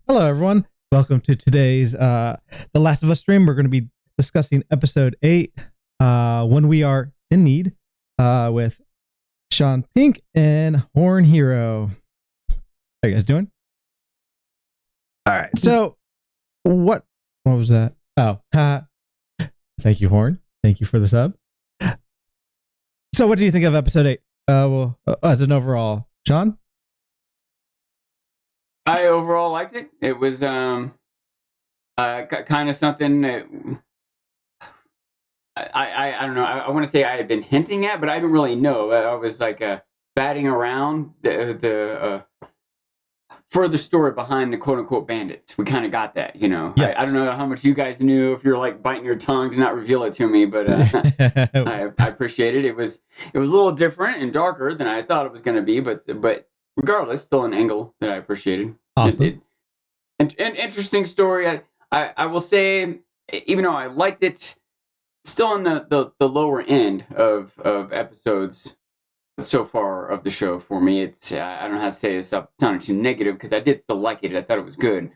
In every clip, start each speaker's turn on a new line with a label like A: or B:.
A: Hello, everyone. Welcome to today's The Last of Us stream. We're going to be discussing episode 8, When We Are in Need, with Sean Pink and Horn Hero. How you guys doing?
B: All right.
A: So, what was that? Oh, thank you, Horn. Thank you for the sub. So, what do you think of episode 8? As an overall, Sean?
C: I overall liked it. It was kind of something that I don't know. I want to say I had been hinting at, but I didn't really know. I was like batting around the further story behind the quote unquote bandits. We kind of got that, you know.
A: Yes.
C: I don't know how much you guys knew. If you're like biting your tongue to not reveal it to me, but I appreciate it. It was a little different and darker than I thought it was going to be, but regardless, still an angle that I appreciated.
A: Awesome.
C: An interesting story. I will say, even though I liked it, still in the lower end of episodes so far of the show for me. It's I don't know how to say this up sounding too negative because I did still like it. I thought it was good.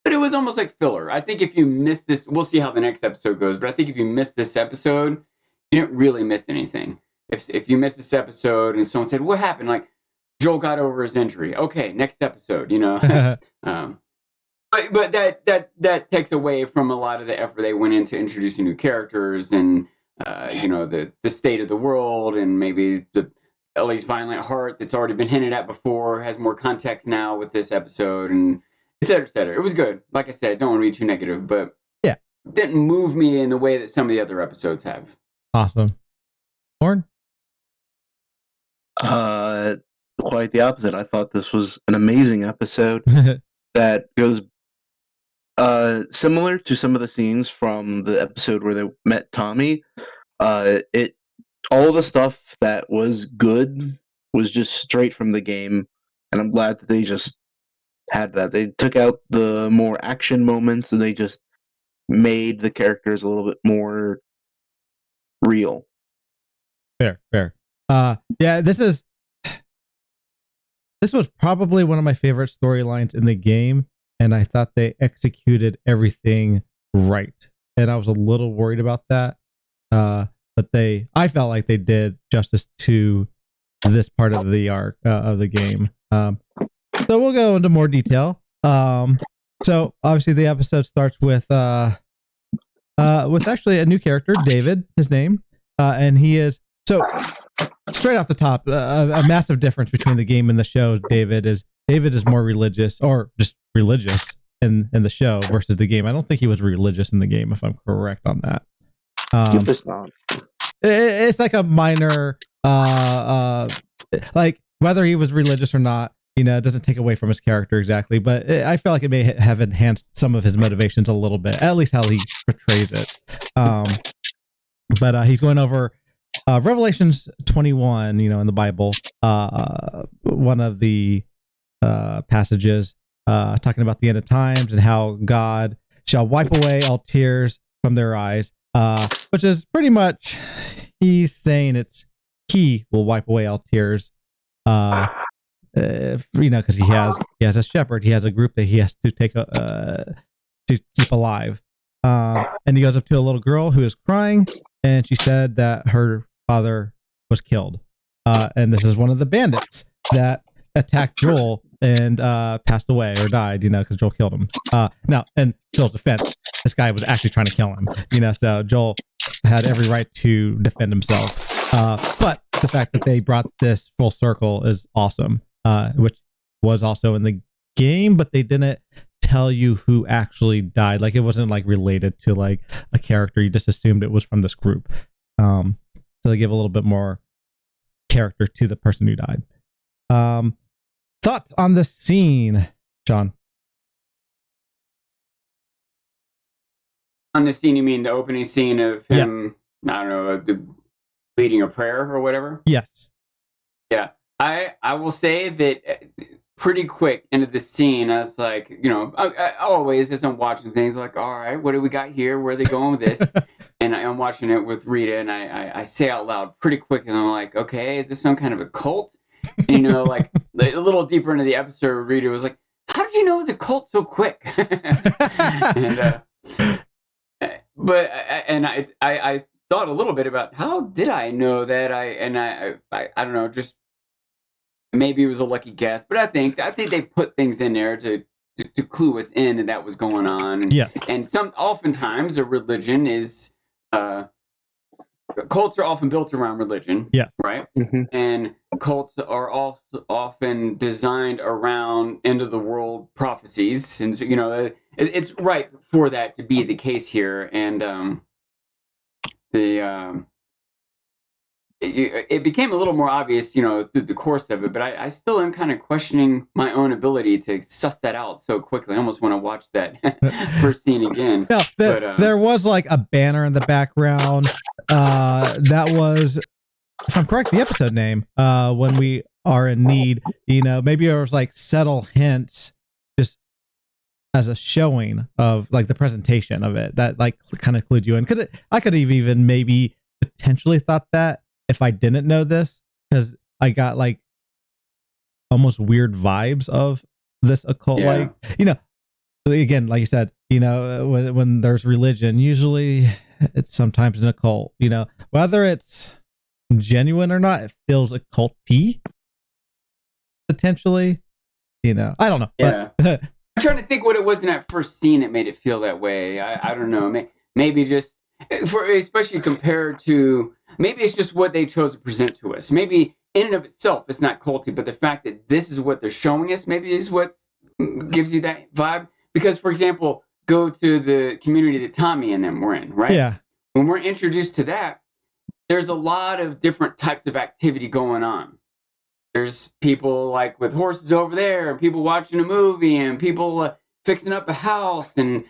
C: But it was almost like filler. I think if you missed this, we'll see how the next episode goes, but I think if you missed this episode, you didn't really miss anything. If you missed this episode and someone said, what happened? Like, Joel got over his injury. Okay, next episode, you know. But that takes away from a lot of the effort they went into introducing new characters and you know, the state of the world and maybe Ellie's violent heart that's already been hinted at before has more context now with this episode and et cetera, et cetera. It was good. Like I said, don't want to be too negative, but
A: yeah,
C: it didn't move me in the way that some of the other episodes have.
A: Awesome. Horn?
B: Quite the opposite. I thought this was an amazing episode that goes similar to some of the scenes from the episode where they met Tommy. All the stuff that was good was just straight from the game, and I'm glad that they just had that. They took out the more action moments and they just made the characters a little bit more real.
A: Fair. Yeah, this was probably one of my favorite storylines in the game, and I thought they executed everything right. And I was a little worried about that, but I felt like they did justice to this part of the arc of the game. So we'll go into more detail. So obviously the episode starts with actually a new character, David, his name, and he is so. Straight off the top, a massive difference between the game and the show. David is more religious, or just religious in the show versus the game. I don't think he was religious in the game, if I'm correct on that. It's like a minor, like whether he was religious or not, you know, it doesn't take away from his character exactly. But I feel like it may have enhanced some of his motivations a little bit, at least how he portrays it. But he's going over. Revelations 21, you know, in the Bible, one of the passages talking about the end of times and how God shall wipe away all tears from their eyes, which is pretty much he's saying he will wipe away all tears, you know, because he has a shepherd, he has a group that he has to take to keep alive, and he goes up to a little girl who is crying, and she said that her father was killed, and this is one of the bandits that attacked Joel and passed away or died, you know, because Joel killed him. Now, in Joel's defense, this guy was actually trying to kill him, you know, so Joel had every right to defend himself. But the fact that they brought this full circle is awesome, which was also in the game, but they didn't tell you who actually died. Like, it wasn't like related to like a character. You just assumed it was from this group. So they give a little bit more character to the person who died. Thoughts on the scene, John?
C: On the scene, you mean the opening scene of him, yeah. I don't know, leading a prayer or whatever?
A: Yes.
C: Yeah. I will say that pretty quick into the scene, I was like, you know, I always, as I'm watching things, like, all right, what do we got here? Where are they going with this? And I'm watching it with Rita, and I say out loud pretty quick, and I'm like, okay, is this some kind of a cult? And, you know, like a little deeper into the episode, Rita was like, how did you know it was a cult so quick? and but I thought a little bit about how did I know that I don't know, just maybe it was a lucky guess, but I think they put things in there to clue us in that was going on.
A: Yeah.
C: And oftentimes a religion is cults are often built around religion.
A: Yes.
C: Right. Mm-hmm. And cults are often designed around end of the world prophecies, and so, it's right for that to be the case here. And it became a little more obvious, through the course of it, but I still am kind of questioning my own ability to suss that out so quickly. I almost want to watch that first scene again.
A: No, there was like a banner in the background. That was, if I'm correct, the episode name, when we are in need, maybe there was like subtle hints just as a showing of like the presentation of it that like kind of clued you in. Because I could have even maybe potentially thought that if I didn't know this, because I got like almost weird vibes of this occult, like, again, like you said, when there's religion, usually it's sometimes an occult, whether it's genuine or not, it feels occulty potentially, I don't know.
C: Yeah. But I'm trying to think what it was in that first scene that made it feel that way. I don't know. Maybe just especially compared to, maybe it's just what they chose to present to us. Maybe in and of itself, it's not culty, but the fact that this is what they're showing us maybe is what gives you that vibe. Because, for example, go to the community that Tommy and them were in, right?
A: Yeah.
C: When we're introduced to that, there's a lot of different types of activity going on. There's people like with horses over there, and people watching a movie, and people fixing up a house, and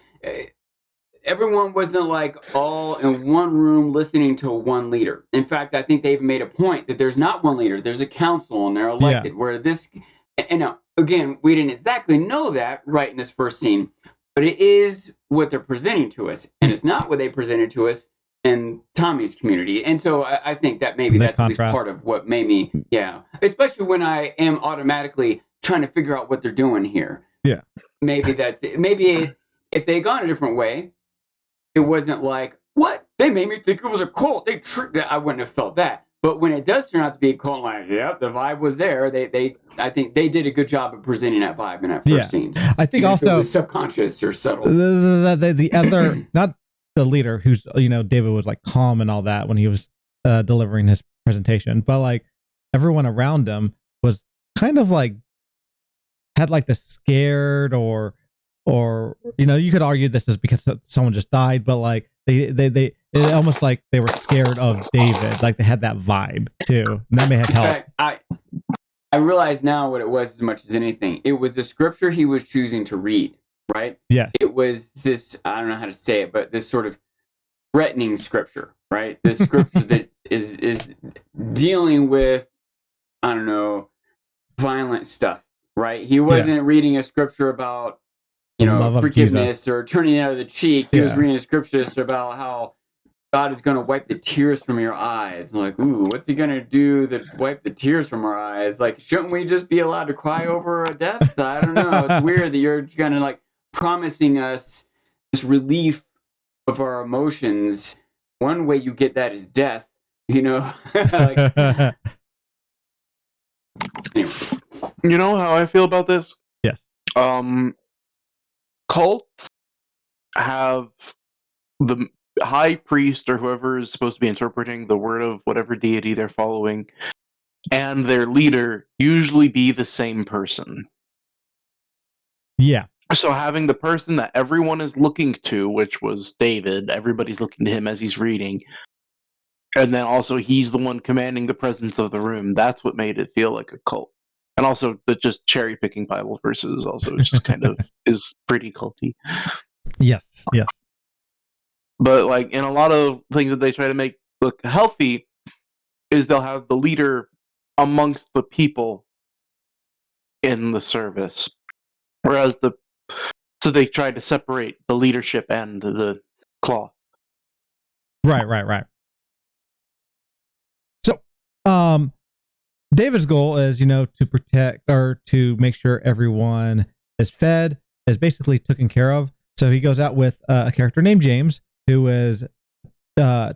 C: everyone wasn't like all in one room listening to one leader. In fact, I think they've made a point that there's not one leader. There's a council, and they're elected. Where this, and now, again, we didn't exactly know that right in this first scene, but it is what they're presenting to us, and it's not what they presented to us in Tommy's community. And so I think that maybe that's at least part of what made me, especially when I am automatically trying to figure out what they're doing here.
A: Yeah.
C: Maybe that's it. Maybe if they had gone a different way, it wasn't like, what? They made me think it was a cult. They tricked it. I wouldn't have felt that. But when it does turn out to be a cult, like, the vibe was there. I think they did a good job of presenting that vibe in that first scene.
A: I think also
C: it was subconscious or subtle.
A: The other, not the leader, who's David was like calm and all that when he was delivering his presentation, but like everyone around him was kind of like had like the scared or you could argue this is because someone just died, but like they almost like they were scared of David, like they had that vibe too, and that may have helped.
C: I realize now what it was as much as anything. It was the scripture he was choosing to read, right?
A: Yes.
C: It was this, I don't know how to say it, but this sort of threatening scripture, right? This scripture that is dealing with, I don't know, violent stuff, right? He wasn't reading a scripture about, forgiveness or turning the other cheek. He was reading a scripture about how God is going to wipe the tears from your eyes. I'm like, ooh, what's he going to do to wipe the tears from our eyes? Like, shouldn't we just be allowed to cry over a death? I don't know. It's weird that you're kind of like promising us this relief of our emotions. One way you get that is death, like, anyway.
B: You know how I feel about this?
A: Yes.
B: Cults have the high priest or whoever is supposed to be interpreting the word of whatever deity they're following, and their leader usually be the same person.
A: Yeah.
B: So having the person that everyone is looking to, which was David, everybody's looking to him as he's reading, and then also he's the one commanding the presence of the room, that's what made it feel like a cult. And also the just cherry picking Bible verses also just kind of is pretty culty.
A: Yes.
B: But like in a lot of things that they try to make look healthy is they'll have the leader amongst the people in the service. Whereas so they tried to separate the leadership and the cloth.
A: Right. So, David's goal is, to protect or to make sure everyone is fed, is basically taken care of. So he goes out with a character named James, who is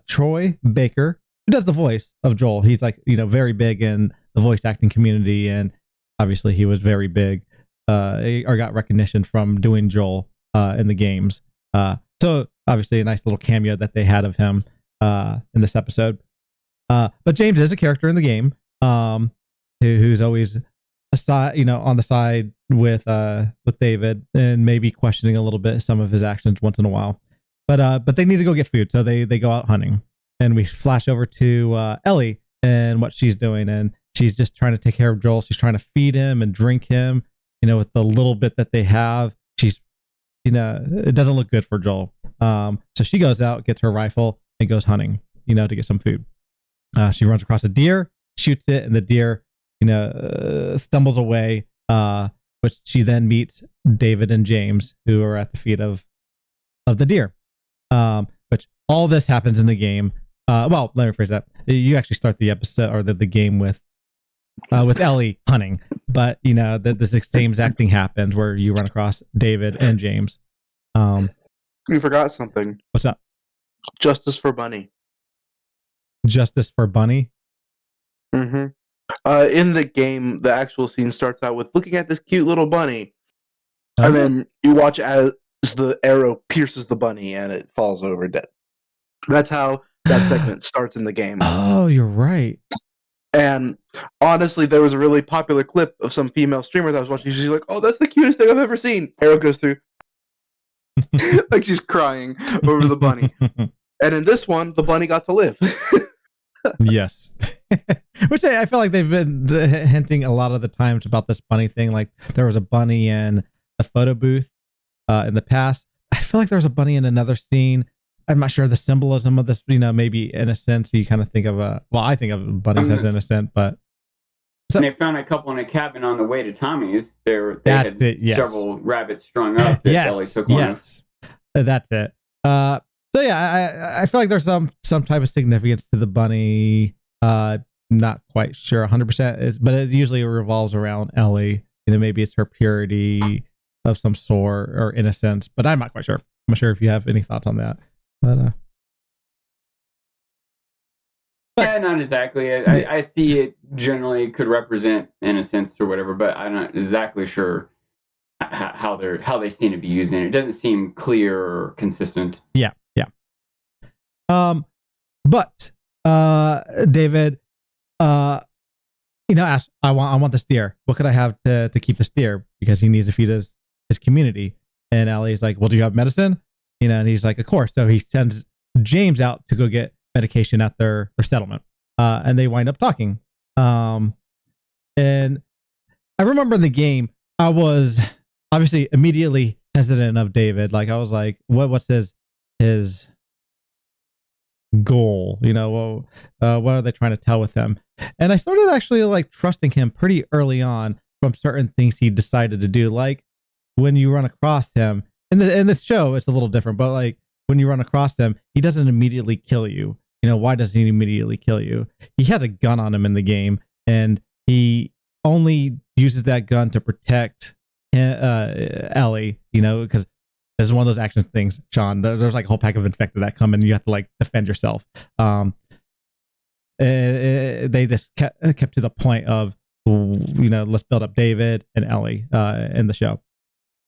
A: Troy Baker, who does the voice of Joel. He's like, very big in the voice acting community, and obviously he was very big or got recognition from doing Joel in the games. So obviously a nice little cameo that they had of him in this episode. But James is a character in the game who's always aside, on the side with David, and maybe questioning a little bit some of his actions once in a while. But they need to go get food, so they go out hunting, and we flash over to Ellie and what she's doing, and she's just trying to take care of Joel. She's trying to feed him and drink him, with the little bit that they have. She's, it doesn't look good for Joel. So she goes out, gets her rifle, and goes hunting, to get some food. She runs across a deer, shoots it, and the deer, stumbles away. But she then meets David and James, who are at the feet of the deer. Which all this happens in the game. Well, let me rephrase that. You actually start the episode or the game with Ellie hunting, but the same exact thing happens where you run across David and James.
B: We forgot something.
A: What's up?
B: Justice for Bunny.
A: Justice for Bunny.
B: Mm-hmm. In the game, the actual scene starts out with looking at this cute little bunny, and then you watch as the arrow pierces the bunny and it falls over dead. That's how that segment starts in the game.
A: Oh, you're right.
B: And honestly, there was a really popular clip of some female streamers I was watching. She's like, "Oh, that's the cutest thing I've ever seen." Arrow goes through. Like she's crying over the bunny. And in this one, the bunny got to live.
A: Yes. Which I feel like they've been hinting a lot of the times about this bunny thing. Like there was a bunny in a photo booth in the past. I feel like there's a bunny in another scene. I'm not sure the symbolism of this, maybe in a sense you kind of think of I think of bunnies as innocent, but
C: they found a couple in a cabin on the way to Tommy's. They had several rabbits strung up that Ellie took one of.
A: That's it. So yeah, I feel like there's some type of significance to the bunny. Not quite sure 100%, but it usually revolves around Ellie. Maybe it's her purity of some sort or innocence, but I'm not quite sure. I'm not sure if you have any thoughts on that. But
C: yeah, not exactly. I see it generally could represent innocence or whatever, but I'm not exactly sure how they seem to be using it. It doesn't seem clear or consistent.
A: Yeah. But David, asked, I want this deer. What could I have to keep this deer? Because he needs to feed his community. And Ellie's like, well, do you have medicine? And he's like, of course. So he sends James out to go get medication at their settlement. And they wind up talking. And I remember in the game, I was obviously immediately hesitant of David. Like I was like, what's his goal? What are they trying to tell with him? And I started actually like trusting him pretty early on from certain things he decided to do. Like when you run across him in this show, it's a little different, but like when you run across him, he doesn't immediately kill you. Why doesn't he immediately kill you? He has a gun on him in the game, and he only uses that gun to protect Ellie, because this is one of those action things, Sean. There's like a whole pack of infected that come and you have to like defend yourself. They just kept to the point of, let's build up David and Ellie in the show.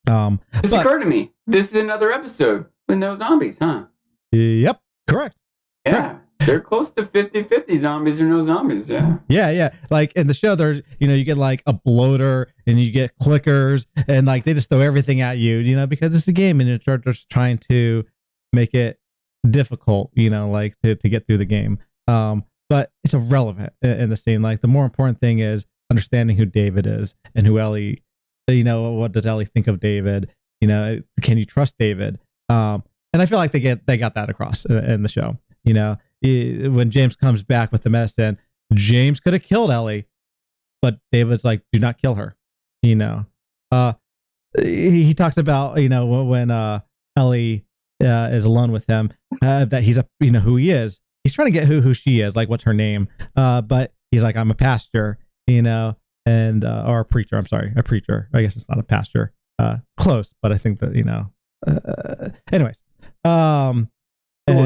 C: This occurred to me. This is another episode with no zombies, huh?
A: Yep, correct.
C: Yeah.
A: Correct.
C: They're close to 50-50 zombies or no zombies, yeah.
A: Yeah. Like in the show, there's, you get like a bloater and you get clickers and like they just throw everything at you, because it's a game and they're just trying to make it difficult, like to get through the game. But it's irrelevant in the scene. Like the more important thing is understanding who David is and who Ellie, what does Ellie think of David? Can you trust David? And I feel like they got that across in the show, when James comes back with the medicine, James could have killed Ellie, but David's like, do not kill her. He talks about, when Ellie is alone with him, that he's who he is. He's trying to get who she is, like what's her name. But he's like, I'm a pastor, and or a preacher. I'm sorry, a preacher. I guess it's not a pastor. close, but I think that anyways.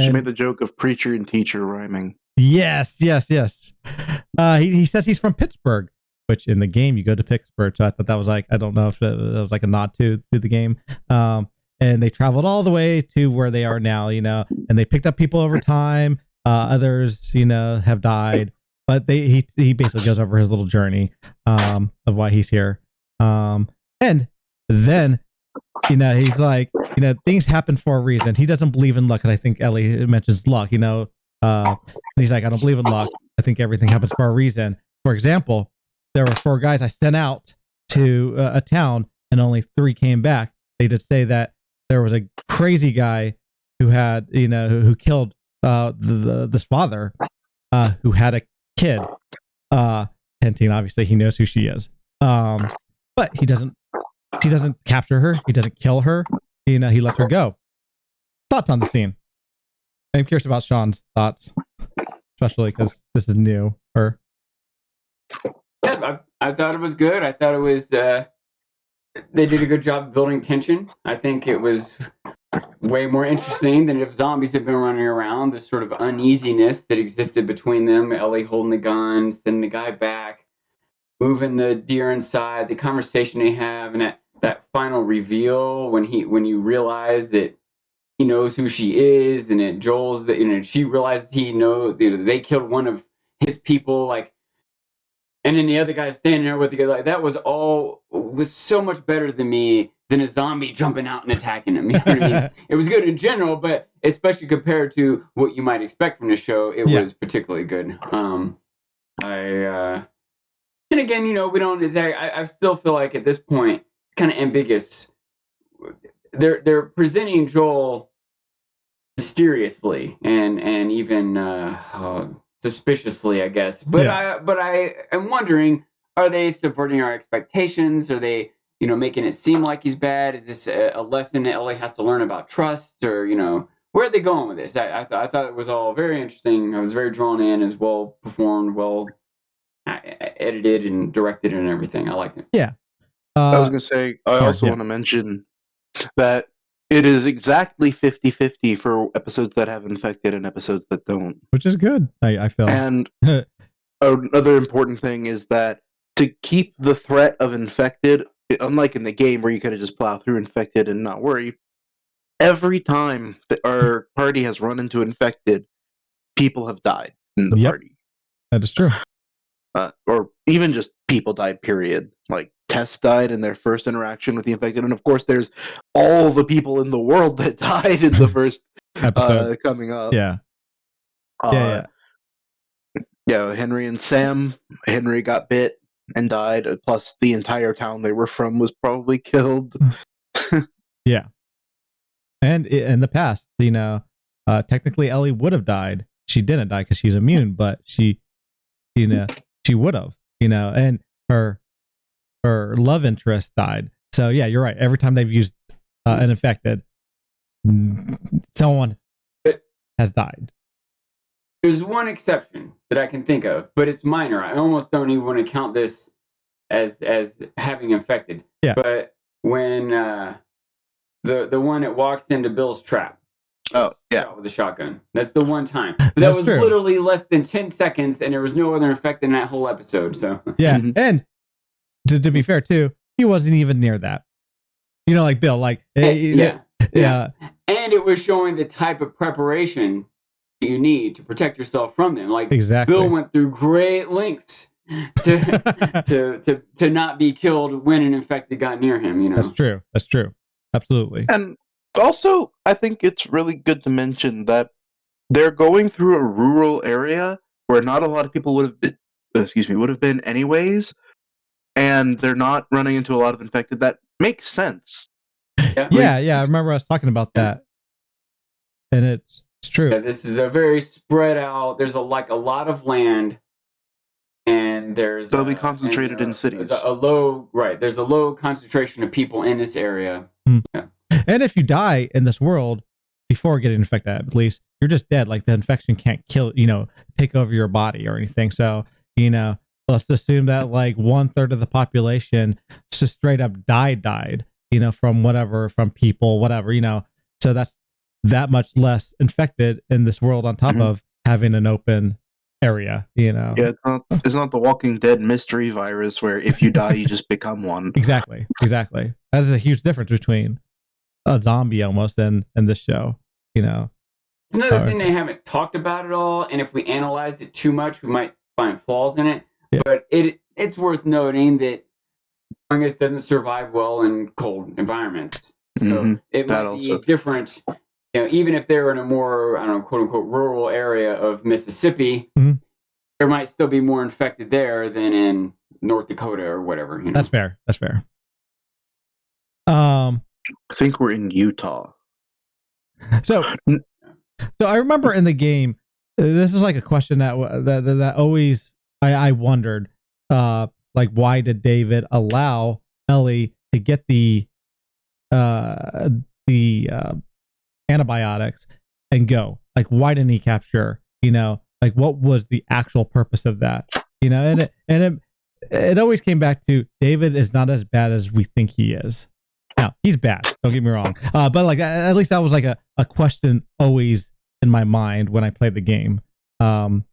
B: She made the joke of preacher and teacher rhyming.
A: Yes. He says he's from Pittsburgh, which in the game you go to Pittsburgh. So I thought that was like, I don't know if it was like a nod to the game. And they traveled all the way to where they are now, and they picked up people over time. Others, have died, but he basically goes over his little journey of why he's here. And then, he's like, things happen for a reason. He doesn't believe in luck. And I think Ellie mentions luck, and he's like, I don't believe in luck. I think everything happens for a reason. For example, there were 4 guys I sent out to a town and only 3 came back. They did say that there was a crazy guy who had, who killed this father who had a kid. Hinting, obviously, he knows who she is. But he doesn't capture her. He doesn't kill her. He lets her go. Thoughts on the scene? I'm curious about Sean's thoughts, especially because this is new. Or
C: yeah, I thought it was good. I thought it was. They did a good job of building tension. I think it was way more interesting than if zombies had been running around. The sort of uneasiness that existed between them. Ellie holding the gun, sending the guy back, moving the deer inside. The conversation they have, and that final reveal when you realize that he knows who she is, and it Joel's that she realizes he knows they killed one of his people, like, and then the other guy standing there with the guy, like, that was so much better than a zombie jumping out and attacking him. You know what I mean? It was good in general, but especially compared to what you might expect from the show, it was particularly good. And again, we don't. I still feel like at this point it's kind of ambiguous. They're presenting Joel mysteriously and even suspiciously, I guess. But I am wondering, are they subverting our expectations? Are they making it seem like he's bad? Is this a lesson that Ellie has to learn about trust, or where are they going with this? I thought it was all very interesting. I was very drawn in, as well performed, well edited and directed and everything. I liked it.
A: Yeah.
B: I was going to say, I also want to mention that it is exactly 50-50 for episodes that have infected and episodes that don't.
A: Which is good, I feel.
B: And another important thing is that to keep the threat of infected, unlike in the game where you could have just plow through infected and not worry, every time that our party has run into infected, people have died in the party.
A: That is true.
B: Or even just people died, period. Like, Tess died in their first interaction with the infected, and of course there's all the people in the world that died in the first episode coming up.
A: Yeah,
B: Henry and Sam. Henry got bit and died, plus the entire town they were from was probably killed.
A: Yeah. And in the past, technically Ellie would have died. She didn't die because she's immune, but she would have, and her love interest died. So yeah, you're right. Every time they've used an infected, someone has died.
C: There's one exception that I can think of, but it's minor. I almost don't even want to count this as having infected.
A: Yeah.
C: But when the one that walks into Bill's trap.
B: Oh, yeah.
C: With a shotgun. That's the one time. But that was
A: true.
C: Literally less than 10 seconds, and there was no other infected in that whole episode. So
A: yeah, and to be fair too, he wasn't even near that. Like Bill, like
C: yeah. And it was showing the type of preparation you need to protect yourself from them. Like,
A: exactly.
C: Bill went through great lengths to not be killed when an infected got near him.
A: That's true. Absolutely.
B: And also, I think it's really good to mention that they're going through a rural area where not a lot of people would have been anyways, and they're not running into a lot of infected. That makes sense.
A: Yeah. I remember us talking about that, and it's true.
C: Yeah, this is a very spread out. There's a lot of land, and they'll
B: be concentrated in cities.
C: There's a low concentration of people in this area. Yeah.
A: And if you die in this world before getting infected, at least you're just dead. Like, the infection can't kill, take over your body or anything. So, let's assume that like 1/3 of the population just straight up died. from people, whatever. So that's that much less infected in this world on top of having an open area.
B: Yeah, it's not the Walking Dead mystery virus where if you die you just become one.
A: Exactly. That's a huge difference between a zombie almost and this show.
C: It's another thing they haven't talked about at all, and if we analyze it too much, we might find flaws in it. Yeah. But it's worth noting that fungus doesn't survive well in cold environments, so it might be different. Even if they're in a more, I don't know, quote unquote, rural area of Mississippi, there might still be more infected there than in North Dakota or whatever.
A: That's fair.
B: I think we're in Utah.
A: So I remember in the game, this is like a question that always I wondered, like why did David allow Ellie to get the antibiotics and go? Like why didn't he capture her? Like what was the actual purpose of that? And it always came back to David is not as bad as we think he is. Now he's bad, don't get me wrong, but like at least that was like a question always in my mind when I played the game. And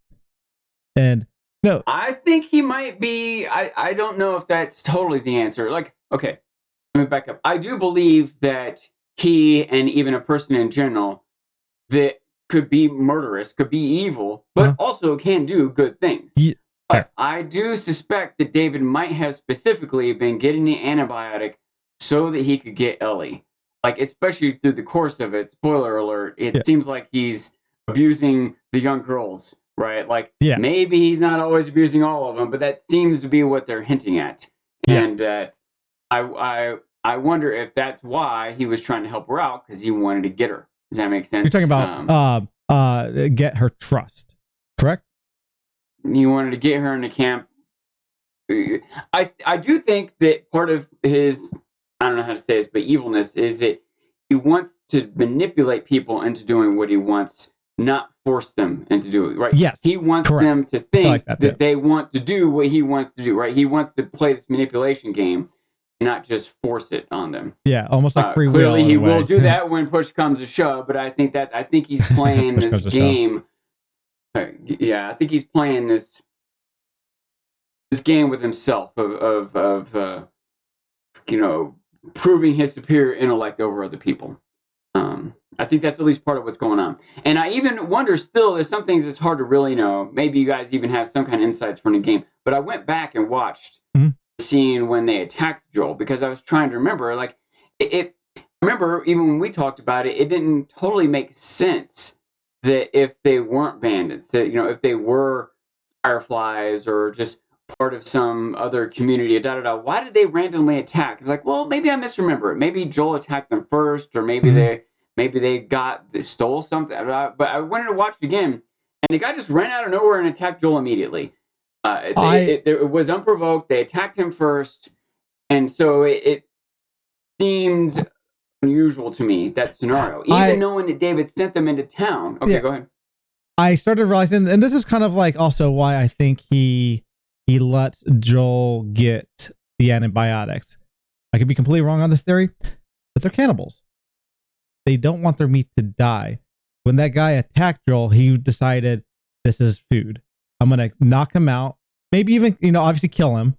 A: no,
C: I think he might be. I don't know if that's totally the answer. Like, okay, let me back up. I do believe that he and even a person in general that could be murderous, could be evil, but also can do good things. Yeah. But I do suspect that David might have specifically been getting the antibiotic so that he could get Ellie. Like, especially through the course of it, spoiler alert, it seems like he's abusing the young girls, right? Like, maybe he's not always abusing all of them, but that seems to be what they're hinting at. And I wonder if that's why he was trying to help her out, because he wanted to get her. Does that make sense?
A: You're talking about get her trust, correct?
C: He wanted to get her into camp. I do think that part of his, I don't know how to say this, but evilness is that he wants to manipulate people into doing what he wants, not force them into doing it, right?
A: Yes.
C: He wants them to think that they want to do what he wants to do, right? He wants to play this manipulation game, not just force it on them.
A: Yeah, almost like free will.
C: Clearly, he will do that when push comes to shove, but I think he's playing this game. Yeah, I think he's playing this game with himself of proving his superior intellect over other people. I think that's at least part of what's going on. And I even wonder still, there's some things that's hard to really know. Maybe you guys even have some kind of insights from the game. But I went back and watched the scene when they attacked Joel, because I was trying to remember, like, I remember even when we talked about it, it didn't totally make sense that if they weren't bandits, that, if they were fireflies or just part of some other community, why did they randomly attack? It's like, well, maybe I misremember it. Maybe Joel attacked them first, or maybe they stole something. But I wanted to watch it again, and the guy just ran out of nowhere and attacked Joel immediately. It was unprovoked. They attacked him first, and so it seemed unusual to me, that scenario, even knowing that David sent them into town. Okay, go ahead.
A: I started realizing, and this is kind of like also why I think he lets Joel get the antibiotics. I could be completely wrong on this theory, but they're cannibals. They don't want their meat to die. When that guy attacked Joel, he decided, this is food. I'm going to knock him out, maybe even, obviously kill him,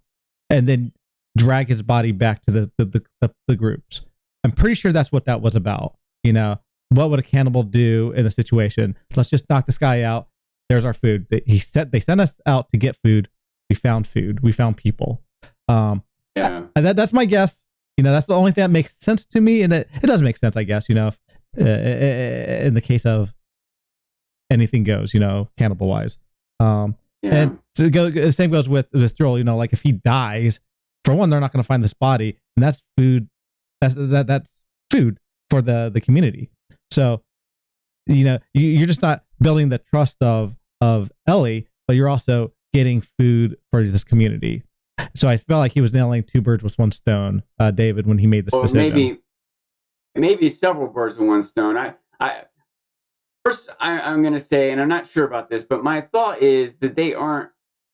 A: and then drag his body back to the groups. I'm pretty sure that's what that was about. What would a cannibal do in a situation? Let's just knock this guy out. There's our food. They sent us out to get food. We found food. We found people. That's my guess. That's the only thing that makes sense to me, and it does make sense, I guess. If, in the case of anything goes, cannibal wise. And so the same goes with Joel. Like if he dies, for one, they're not going to find this body, and that's food. That's food for the community. So, you're just not building the trust of Ellie, but you're also getting food for this community. So I felt like he was nailing two birds with one stone, David, when he made this decision.
C: Maybe several birds with one stone. I'm going to say, and I'm not sure about this, but my thought is that they aren't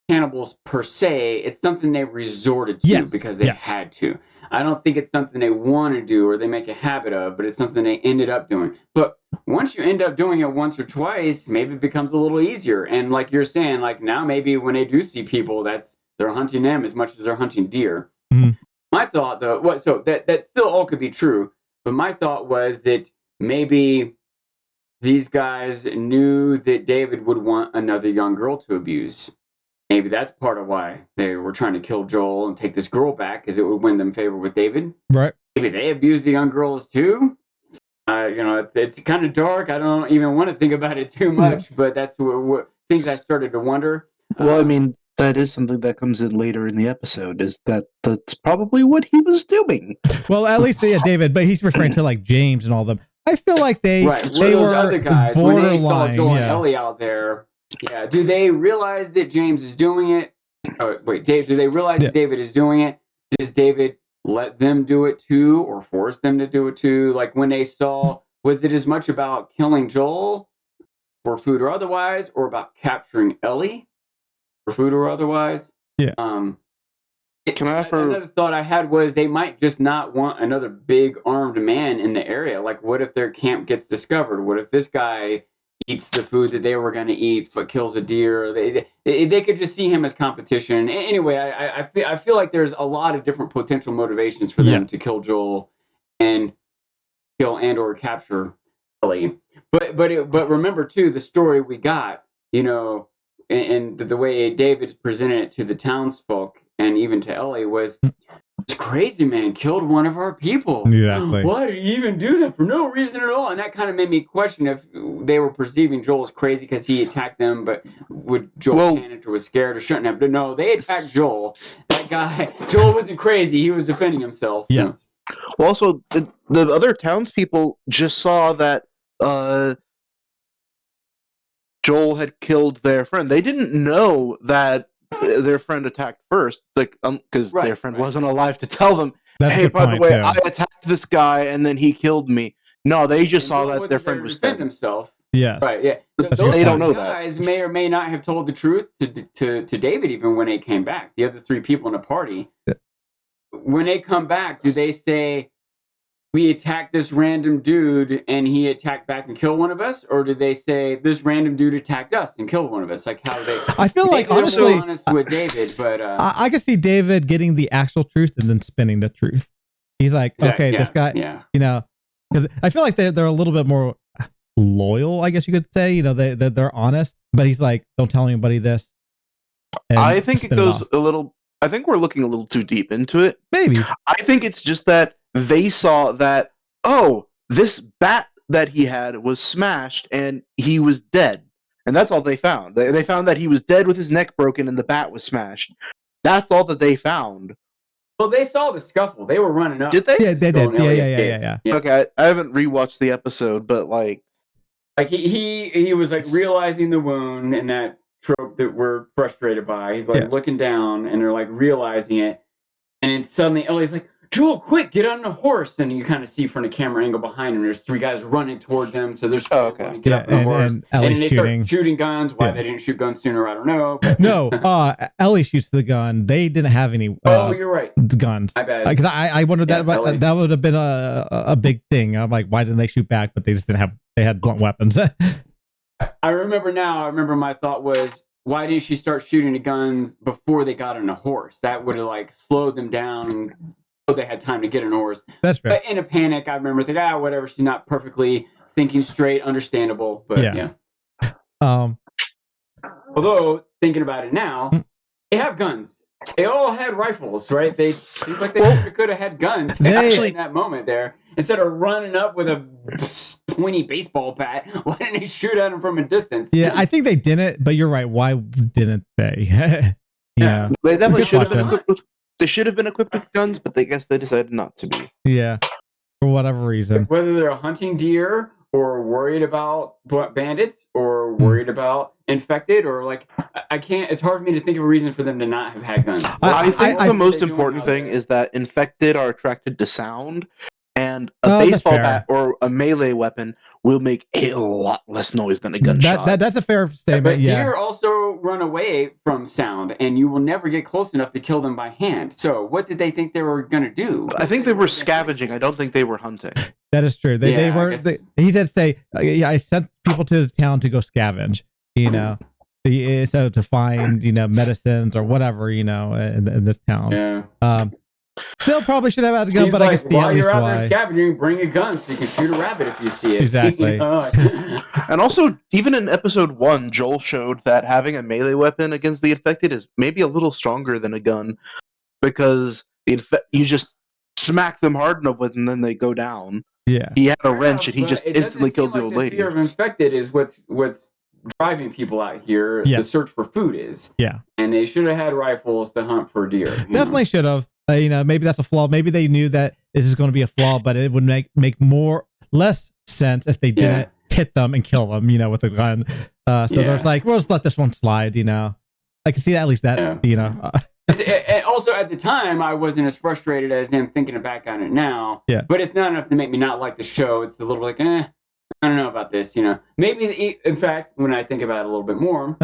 C: cannibals per se. It's something they resorted to because they had to. I don't think it's something they want to do or they make a habit of, but it's something they ended up doing. But once you end up doing it once or twice, maybe it becomes a little easier. And like you're saying, like now maybe when they do see people, they're hunting them as much as they're hunting deer.
A: Mm-hmm.
C: My thought, though, so that still all could be true, but my thought was that maybe these guys knew that David would want another young girl to abuse. Maybe that's part of why they were trying to kill Joel and take this girl back, because it would win them favor with David.
A: Right.
C: Maybe they abused the young girls too. It's kind of dark. I don't even want to think about it too much, but that's what things I started to wonder.
B: Well, I mean, that is something that comes in later in the episode, is that's probably what he was doing.
A: Well, at least David, but he's referring to like James and all of them. I feel like they were
C: other guys,
A: borderline.
C: When they saw Joel and Ellie out there, do they realize that James is doing it? Oh, wait, Dave, do they realize that David is doing it? Does David let them do it too, or force them to do it too? Like when they saw, was it as much about killing Joel for food or otherwise, or about capturing Ellie for food or otherwise?
A: Yeah.
B: Can I offer
C: another thought I had was they might just not want another big armed man in the area. Like, what if their camp gets discovered? What if this guy eats the food that they were going to eat but kills a deer? They could just see him as competition. Anyway, I feel like there's a lot of different potential motivations for them to kill Joel and kill and or capture Ellie. But remember too, the story we got, and the way David presented it to the townsfolk and even to Ellie was, this crazy man killed one of our people.
A: Exactly.
C: Why did he even do that for no reason at all? And that kind of made me question if they were perceiving Joel as crazy because he attacked them, but would Joel panic or was scared or shouldn't have? But no, they attacked Joel. That guy, Joel wasn't crazy. He was defending himself.
A: Yes.
B: Well, also, the other townspeople just saw that Joel had killed their friend. They didn't know that their friend attacked first, like because their friend wasn't alive to tell them, hey, by the way, I attacked this guy and then he killed me. No, they just saw that their friend was dead
C: himself.
A: Yeah.
C: Right, yeah.
B: They don't know that.
C: Guys may or may not have told the truth to David even when they came back. The other three people in the party. Yeah. When they come back, do they say, we attacked this random dude and he attacked back and killed one of us? Or do they say, this random dude attacked us and killed one of us? Like, how do they...
A: I feel like, honestly...
C: honest with David, but...
A: I can see David getting the actual truth and then spinning the truth. He's like, this guy... Yeah. Because I feel like they're a little bit more loyal, I guess you could say. They're honest. But he's like, don't tell anybody this.
B: I think it goes a little... I think we're looking a little too deep into it.
A: Maybe.
B: I think it's just that they saw that, this bat that he had was smashed and he was dead. And that's all they found. They found that he was dead with his neck broken and the bat was smashed. That's all that they found.
C: Well, they saw the scuffle. They were running up.
B: Did they?
A: Yeah, they did. Yeah.
B: Okay, I haven't rewatched the episode, but like
C: he was like realizing the wound and that trope that we're frustrated by. He's like looking down and they're like realizing it. And then suddenly Ellie's like, Joel, quick, get on the horse. And you kind of see from the camera angle behind him, there's three guys running towards him. So there's get up on the horse. And they start shooting guns. Why they didn't shoot guns sooner, I don't know. But...
A: No, Ellie shoots the gun. They didn't have any
C: you're right.
A: Guns.
C: I bet.
A: Because I wondered that would have been a big thing. I'm like, why didn't they shoot back? But they just didn't have, they had blunt weapons.
C: I remember my thought was, why didn't she start shooting the guns before they got on a horse? That would have like slowed them down. So they had time to get an horse.
A: That's fair.
C: But in a panic, I remember thinking, whatever. She's not perfectly thinking straight, understandable. But yeah. Although thinking about it now, they have guns. They all had rifles, right? They seems like they could have had guns actually in that moment there. Instead of running up with a pointy baseball bat, why didn't they shoot at him from a distance?
A: Yeah, I think they didn't. But you're right. Why didn't they? Yeah,
B: they definitely should have been equipped with. They should have been equipped with guns, but they decided not to be.
A: Yeah, for whatever reason.
C: Whether they're hunting deer or worried about bandits or worried about infected or like, I can't. It's hard for me to think of a reason for them to not have had guns.
B: I think the most important thing is that infected are attracted to sound, and a baseball bat or a melee weapon will make a lot less noise than a gunshot.
A: That's a fair statement.
C: But deer also run away from sound, and you will never get close enough to kill them by hand. So what did they think they were going to do?
B: I think they were scavenging. I don't think they were hunting.
A: That is true. They were. He did say, "Yeah, I sent people to the town to go scavenge." So to find medicines or whatever in this town.
C: Yeah.
A: Still probably should have had a gun, but I can see
C: while
A: at least
C: you're out
A: why.
C: there scavenging, bring a gun so you can shoot a rabbit if you see it.
A: Exactly.
B: And also, even in episode 1, Joel showed that having a melee weapon against the infected is maybe a little stronger than a gun, because you just smack them hard enough with, and then they go down.
A: Yeah.
B: He had a wrench, and he just instantly killed the old lady.
C: The fear of infected is what's driving people out here.
A: Yeah.
C: The search for food is.
A: Yeah.
C: And they should have had rifles to hunt for deer.
A: Definitely should have. Maybe that's a flaw. Maybe they knew that this is going to be a flaw, but it would make less sense if they didn't hit them and kill them, with a gun. There's like, we'll just let this one slide. I can see at least that.
C: And also at the time, I wasn't as frustrated as him thinking back on it now.
A: Yeah.
C: But it's not enough to make me not like the show. It's a little like, I don't know about this. Maybe in fact, when I think about it a little bit more,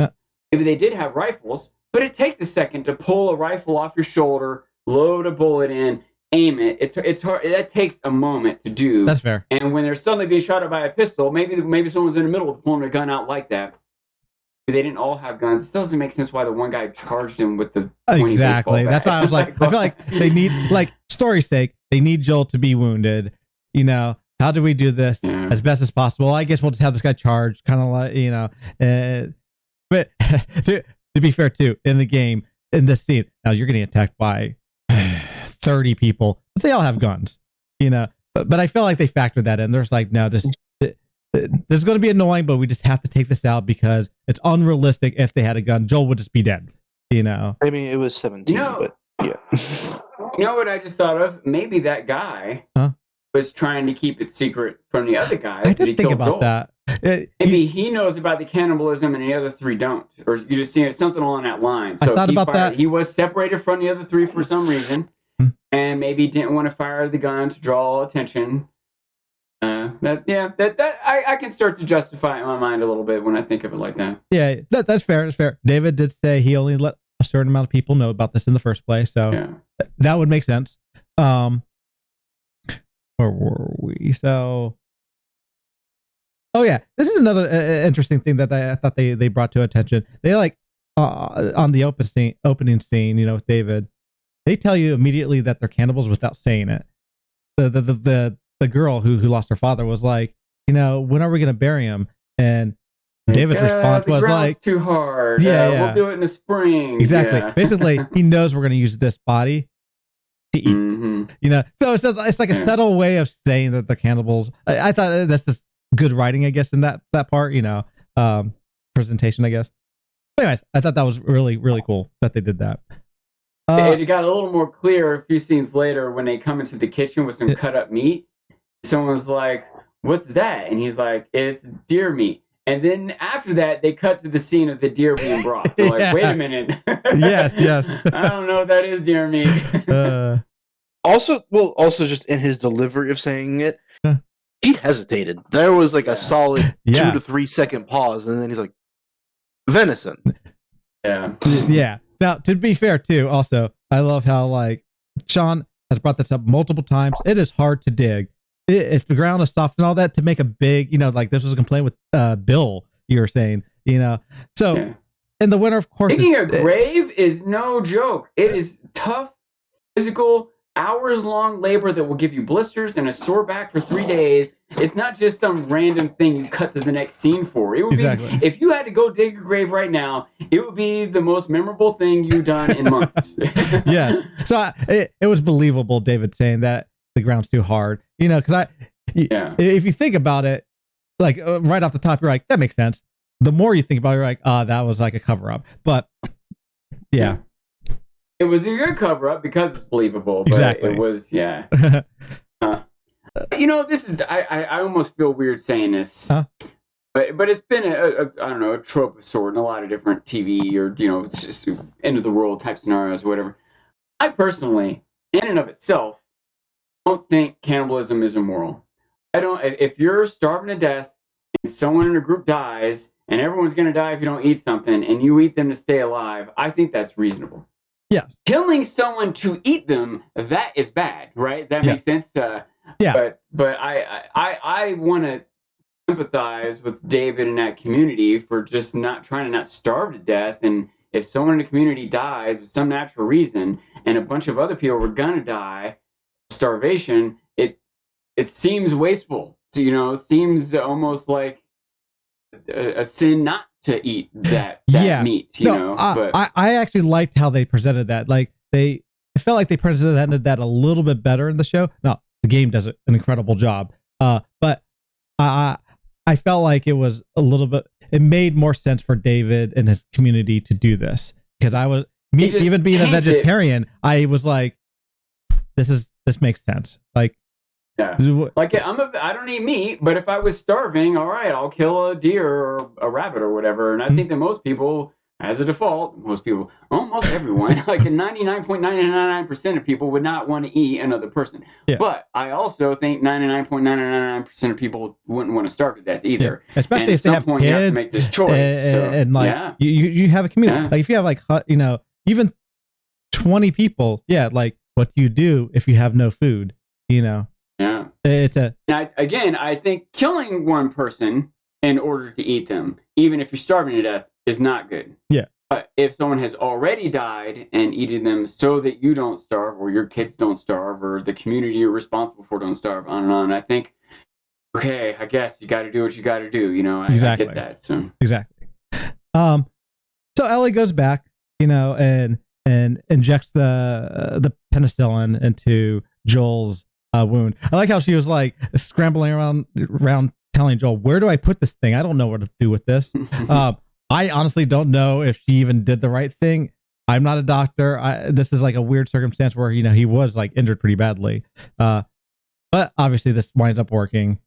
C: maybe they did have rifles, but it takes a second to pull a rifle off your shoulder, load a bullet in, aim it. It's hard. That takes a moment to do.
A: That's fair.
C: And when they're suddenly being shot at by a pistol, maybe someone's in the middle of pulling a gun out like that. They didn't all have guns. It doesn't make sense why the one guy charged him with the
A: exactly. That's why I was like, I feel like they need, like, story's sake, they need Joel to be wounded. How do we do this as best as possible? I guess we'll just have this guy charged, kind of like, but to be fair too, in the game, in this scene, now you're getting attacked by 30 people, but they all have guns, but I feel like they factored that in. There's like, no, this is going to be annoying, but we just have to take this out because it's unrealistic. If they had a gun, Joel would just be dead, I
B: mean, it was 17, but yeah.
C: You know what I just thought of? Maybe that guy was trying to keep it secret from the other guys.
A: I did think about Joel.
C: That. Maybe he knows about the cannibalism and the other 3 don't. Or you just see something along that line. So
A: I thought about that.
C: He was separated from the other 3 for some reason. And maybe didn't want to fire the gun to draw attention. I can start to justify it in my mind a little bit when I think of it like that.
A: Yeah, that's fair. That's fair. David did say he only let a certain amount of people know about this in the first place, so that would make sense. Where were we? So, this is another interesting thing that I thought they brought to attention. They on the opening scene, with David, they tell you immediately that they're cannibals without saying it. The girl who lost her father was like, when are we going to bury him? And David's response was like,
C: too hard. We'll do it in the spring.
A: Exactly.
C: Yeah.
A: Basically, he knows we're going to use this body to eat. So it's like a subtle way of saying that they're cannibals. I thought that's just good writing, I guess, in that part, presentation, I guess. But anyways, I thought that was really, really cool that they did that.
C: It got a little more clear a few scenes later when they come into the kitchen with some cut up meat. Someone's like, "What's that?" And he's like, "It's deer meat." And then after that, they cut to the scene of the deer being brought. They're like, "Wait a minute."
A: Yes.
C: I don't know if that is deer meat.
B: Also, just in his delivery of saying it, he hesitated. There was like a solid 2 to 3 second pause, and then he's like, "Venison."
C: Yeah.
A: Now, to be fair too, also, I love how like Sean has brought this up multiple times. It is hard to dig if the ground is soft and all that to make a big, like this was a complaint with Bill. You were saying, so in the winter, of course,
C: digging a grave is no joke. It is tough, physical, hours-long labor that will give you blisters and a sore back for 3 days. It's not just some random thing you cut to the next scene for. It would be, if you had to go dig a grave right now, it would be the most memorable thing you've done in months.
A: Yes. So it was believable, David saying that the ground's too hard. Because if you think about it, like right off the top, you're like, that makes sense. The more you think about it, you're like, that was like a cover-up. But yeah.
C: It was a good cover-up because it's believable. But
A: exactly.
C: It was, this is, I almost feel weird saying this. But it's been a trope of sort in a lot of different TV or, it's just end of the world type scenarios or whatever. I personally, in and of itself, don't think cannibalism is immoral. If you're starving to death and someone in a group dies and everyone's going to die if you don't eat something, and you eat them to stay alive, I think that's reasonable.
A: Yeah.
C: Killing someone to eat them, that is bad, right? That makes sense.
A: Yeah.
C: But I want to sympathize with David and that community for just not trying to not starve to death. And if someone in the community dies for some natural reason, and a bunch of other people were gonna die of starvation, it seems wasteful. It seems almost like a sin not to eat that meat.
A: But I actually liked how they presented that. Like I felt like they presented that a little bit better in the show. Now the game does an incredible job. But I felt like it was a little bit. It made more sense for David and his community to do this because even being a vegetarian, I was like, this makes sense. Like,
C: yeah, like I don't eat meat, but if I was starving, all right, I'll kill a deer or a rabbit or whatever. And I think that most people, as a default, almost everyone, like 99.999% of people would not want to eat another person. Yeah. But I also think 99.999% of people wouldn't want to starve to death either.
A: Yeah. Especially if they have kids. You have to
C: make this choice.
A: And you have a community. Yeah. Like if you have even 20 people, like what do you do if you have no food?
C: Yeah.
A: It's
C: I think killing one person in order to eat them, even if you're starving to death, is not good.
A: Yeah.
C: But if someone has already died and eaten them so that you don't starve or your kids don't starve or the community you're responsible for don't starve, on and on, I think, okay, I guess you got to do what you got to do.
A: Exactly.
C: I get that. So.
A: Exactly. So Ellie goes back, and injects the penicillin into Joel's wound. I like how she was like scrambling around telling Joel, where do I put this thing? I don't know what to do with this. I honestly don't know if she even did the right thing. I'm not a doctor. This is like a weird circumstance where, he was like injured pretty badly. But obviously this winds up working,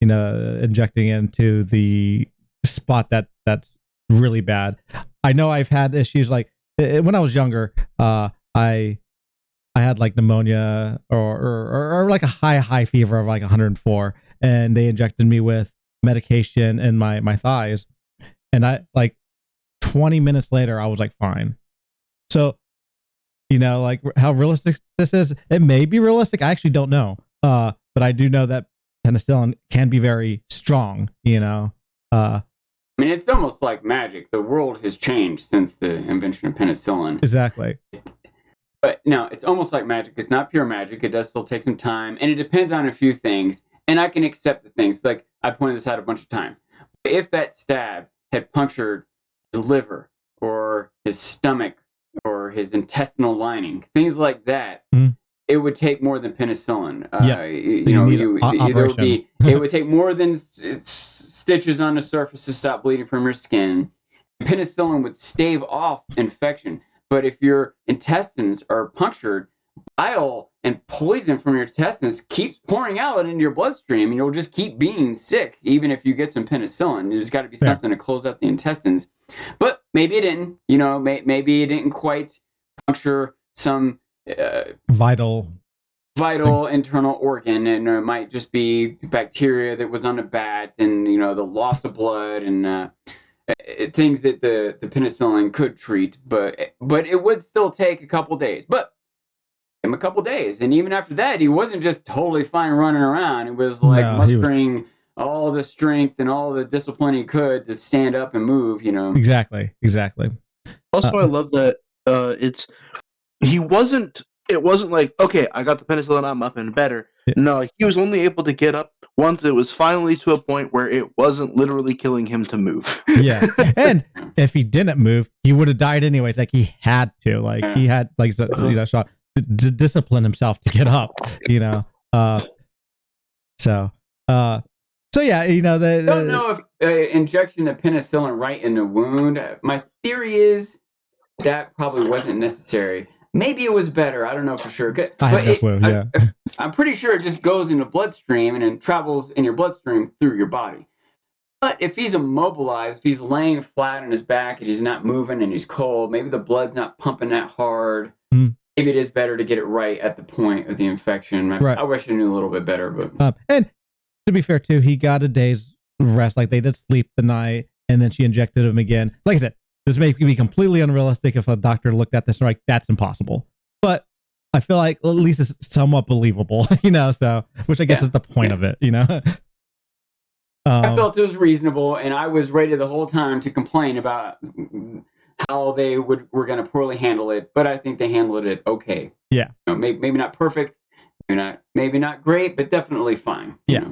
A: injecting into the spot that's really bad. I know I've had issues like when I was younger, I had like pneumonia or like a high fever of like 104, and they injected me with medication in my thighs, and I like 20 minutes later I was like fine. So like how realistic this is, it may be realistic. I actually don't know, but I do know that penicillin can be very strong. I
C: mean, it's almost like magic. The world has changed since the invention of penicillin.
A: Exactly.
C: But no, it's almost like magic. It's not pure magic. It does still take some time, and it depends on a few things. And I can accept the things. Like I pointed this out a bunch of times. If that stab had punctured his liver or his stomach or his intestinal lining, things like that, it would take more than penicillin. It would take more than stitches on the surface to stop bleeding from your skin. Penicillin would stave off infection. But if your intestines are punctured, bile and poison from your intestines keeps pouring out into your bloodstream, and you'll just keep being sick, even if you get some penicillin. There's got to be something to close out the intestines. But maybe it didn't. Maybe it didn't quite puncture some
A: vital
C: internal organ, and it might just be bacteria that was on the bat, and the loss of blood and things that the penicillin could treat, but it would still take a couple days. But him a couple days, and even after that, he wasn't just totally fine running around. It was like mustering all the strength and all the discipline he could to stand up and move.
A: Exactly.
B: Also, I love that it wasn't like, okay, I got the penicillin, I'm up and better. Yeah. No, he was only able to get up once it was finally to a point where it wasn't literally killing him to move.
A: Yeah. And if he didn't move, he would have died anyways. Like he had to, like he had like, shot to discipline himself to get up, So yeah,
C: I don't know if injection of penicillin right in the wound. My theory is that probably wasn't necessary. Maybe it was better. I don't know for sure. I'm pretty sure it just goes in the bloodstream and it travels in your bloodstream through your body. But if he's immobilized, if he's laying flat on his back and he's not moving and he's cold, maybe the blood's not pumping that hard. Maybe it is better to get it right at the point of the infection. I wish I knew a little bit better. But
A: and to be fair too, he got a day's rest. Like they did sleep the night, and then she injected him again. Like I said, this may be completely unrealistic if a doctor looked at this and like, that's impossible. But I feel like at least it's somewhat believable, so, which I guess is the point of it,
C: I felt it was reasonable, and I was ready the whole time to complain about how they were going to poorly handle it, but I think they handled it okay.
A: Yeah.
C: Maybe not perfect, maybe not great, but definitely fine.
A: Yeah.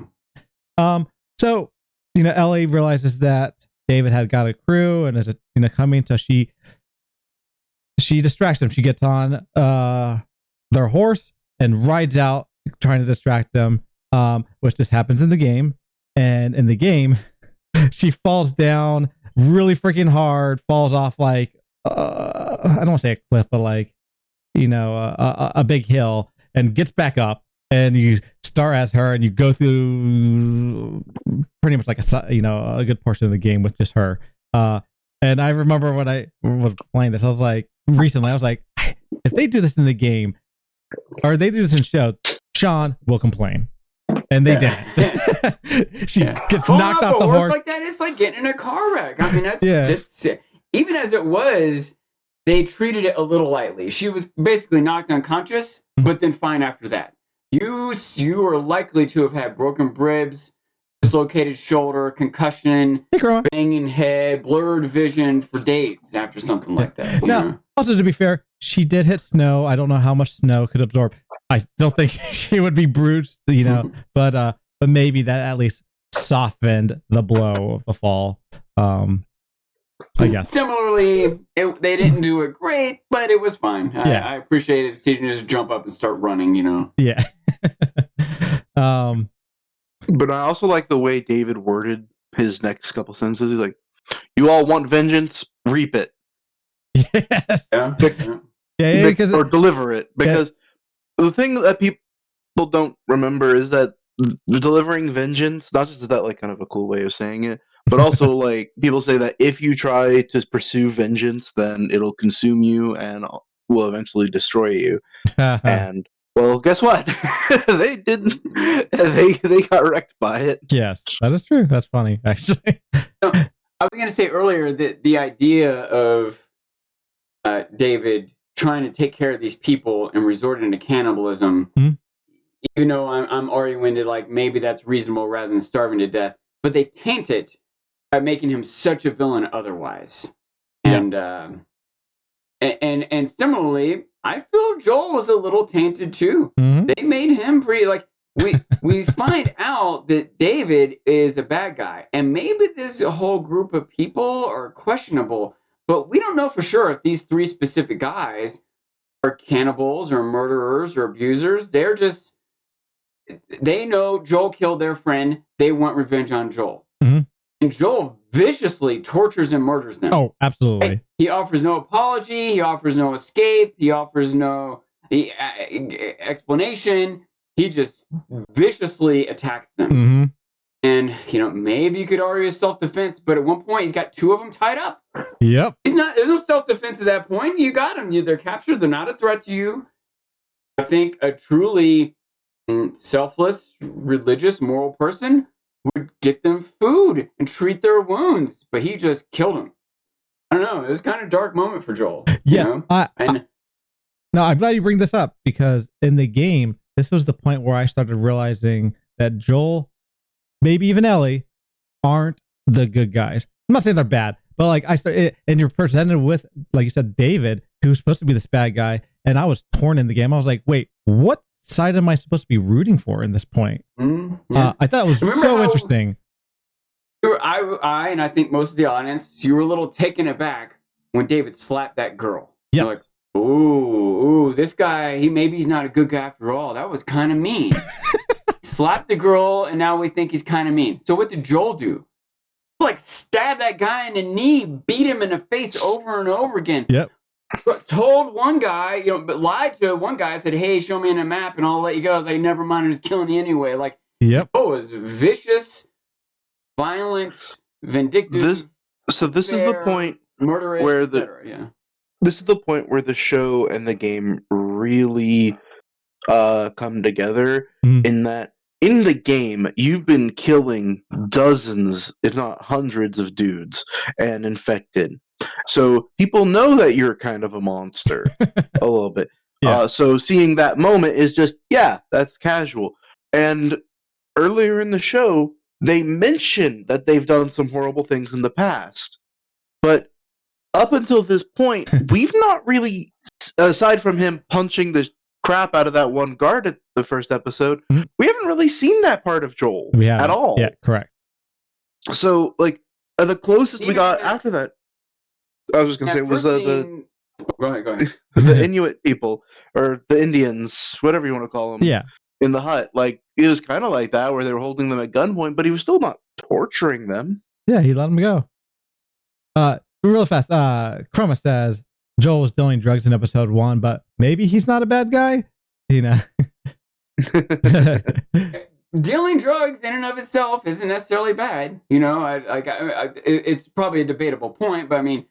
A: So, Ellie realizes that David had got a crew and is, coming, so she distracts them. She gets on their horse and rides out trying to distract them, which just happens in the game. And in the game, she falls down really freaking hard, falls off like, I don't want to say a cliff, but like, a big hill, and gets back up, and you start as her and you go through pretty much like a good portion of the game with just her. And I remember when I was playing this, I was like, if they do this in the game or they do this in show, Sean will complain. And they didn't. She gets knocked off the horse
C: like that. It's like getting in a car wreck. I mean, that's even as it was, they treated it a little lightly. She was basically knocked unconscious, but then fine after that. You are likely to have had broken ribs, dislocated shoulder, concussion, banging head, blurred vision for days after something like that.
A: Now, also to be fair, she did hit snow. I don't know how much snow could absorb. I still think she would be bruised, but maybe that at least softened the blow of the fall. I guess.
C: Similarly, they didn't do it great, but it was fine. I appreciated the decision to just jump up and start running,
A: Yeah.
B: But I also like the way David worded his next couple sentences. He's like, "You all want vengeance, reap it."
A: Yes.
B: Or deliver it. Because the thing that people don't remember is that delivering vengeance, not just is that like kind of a cool way of saying it, but also like people say that if you try to pursue vengeance, then it'll consume you and will eventually destroy you. And well, guess what? They didn't. They got wrecked by it.
A: Yes, that is true. That's funny, actually.
C: I was going to say earlier that the idea of David trying to take care of these people and resorting to cannibalism, even though I'm arguing that like maybe that's reasonable rather than starving to death, but they taint it by making him such a villain otherwise. Yeah. And similarly, I feel Joel was a little tainted too. They made him pretty like we find out that David is a bad guy, and maybe this whole group of people are questionable, but we don't know for sure if these three specific guys are cannibals or murderers or abusers. They know Joel killed their friend. They want revenge on Joel. And Joel viciously tortures and murders them.
A: Oh, absolutely.
C: He offers no apology. He offers no escape. He offers no explanation. He just viciously attacks them. And, maybe you could argue self-defense, but at one point he's got two of them tied up.
A: Yep.
C: There's no self-defense at that point. You got them. They're captured. They're not a threat to you. I think a truly selfless, religious, moral person would get them food and treat their wounds, but he just killed them. I don't know. It was kind of a dark moment for Joel.
A: Yes. No, I'm glad you bring this up, because in the game, this was the point where I started realizing that Joel, maybe even Ellie, aren't the good guys. I'm not saying they're bad, but like and you're presented with, like you said, David, who's supposed to be this bad guy, and I was torn in the game. I was like, wait, what side am I supposed to be rooting for in this point? I thought it was so interesting.
C: And I think most of the audience, you were a little taken aback when David slapped that girl.
A: Yes.
C: You're like, ooh, this guy, he's not a good guy after all. That was kind of mean. Slapped the girl, and now we think he's kind of mean. So what did Joel do? Like, stab that guy in the knee, beat him in the face over and over again.
A: Yep.
C: Told one guy, but lied to one guy, said, hey, show me in a map and I'll let you go. I was like, never mind, I'm just killing you anyway. Like,
A: yep.
C: Joel was vicious, violent, vindictive.
B: This is the point
C: murderous,
B: where this is the point where the show and the game really come together, in that in the game, you've been killing dozens, if not hundreds, of dudes and infected. So people know that you're kind of a monster a little bit.
A: Yeah.
B: So seeing that moment is just, yeah, that's casual. And earlier in the show, they mention that they've done some horrible things in the past. But up until this point, we've not really, aside from him punching the crap out of that one guard at the first episode, we haven't really seen that part of Joel at all.
A: Yeah, correct.
B: So, like, the closest we got after that, I was just gonna say, was the
C: Go ahead.
B: the Inuit people, or the Indians, whatever you want to call them.
A: Yeah.
B: In the hut, like, it was kind of like that, where they were holding them at gunpoint, but he was still not torturing them.
A: Yeah, he let them go. Real fast. Chroma says Joel was dealing drugs in episode 1, but maybe he's not a bad guy. You know.
C: Dealing drugs in and of itself isn't necessarily bad. You know, it's probably a debatable point, but I mean,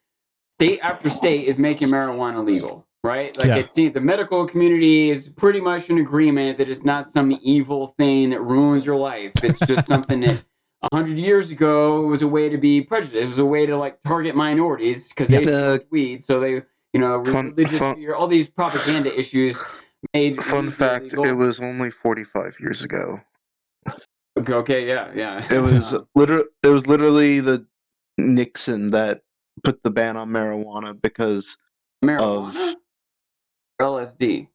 C: state after state is making marijuana legal, right? Like, the medical community is pretty much in agreement that it's not some evil thing that ruins your life. It's just something that 100 years ago it was a way to be prejudiced. It was a way to, like, target minorities because they smoked weed. So they, you know, religious fear, all these propaganda issues made.
B: Fun fact: it was only 45 years ago.
C: Okay, yeah.
B: It was literally the Nixon that put the ban on marijuana because
C: marijuana? LSD.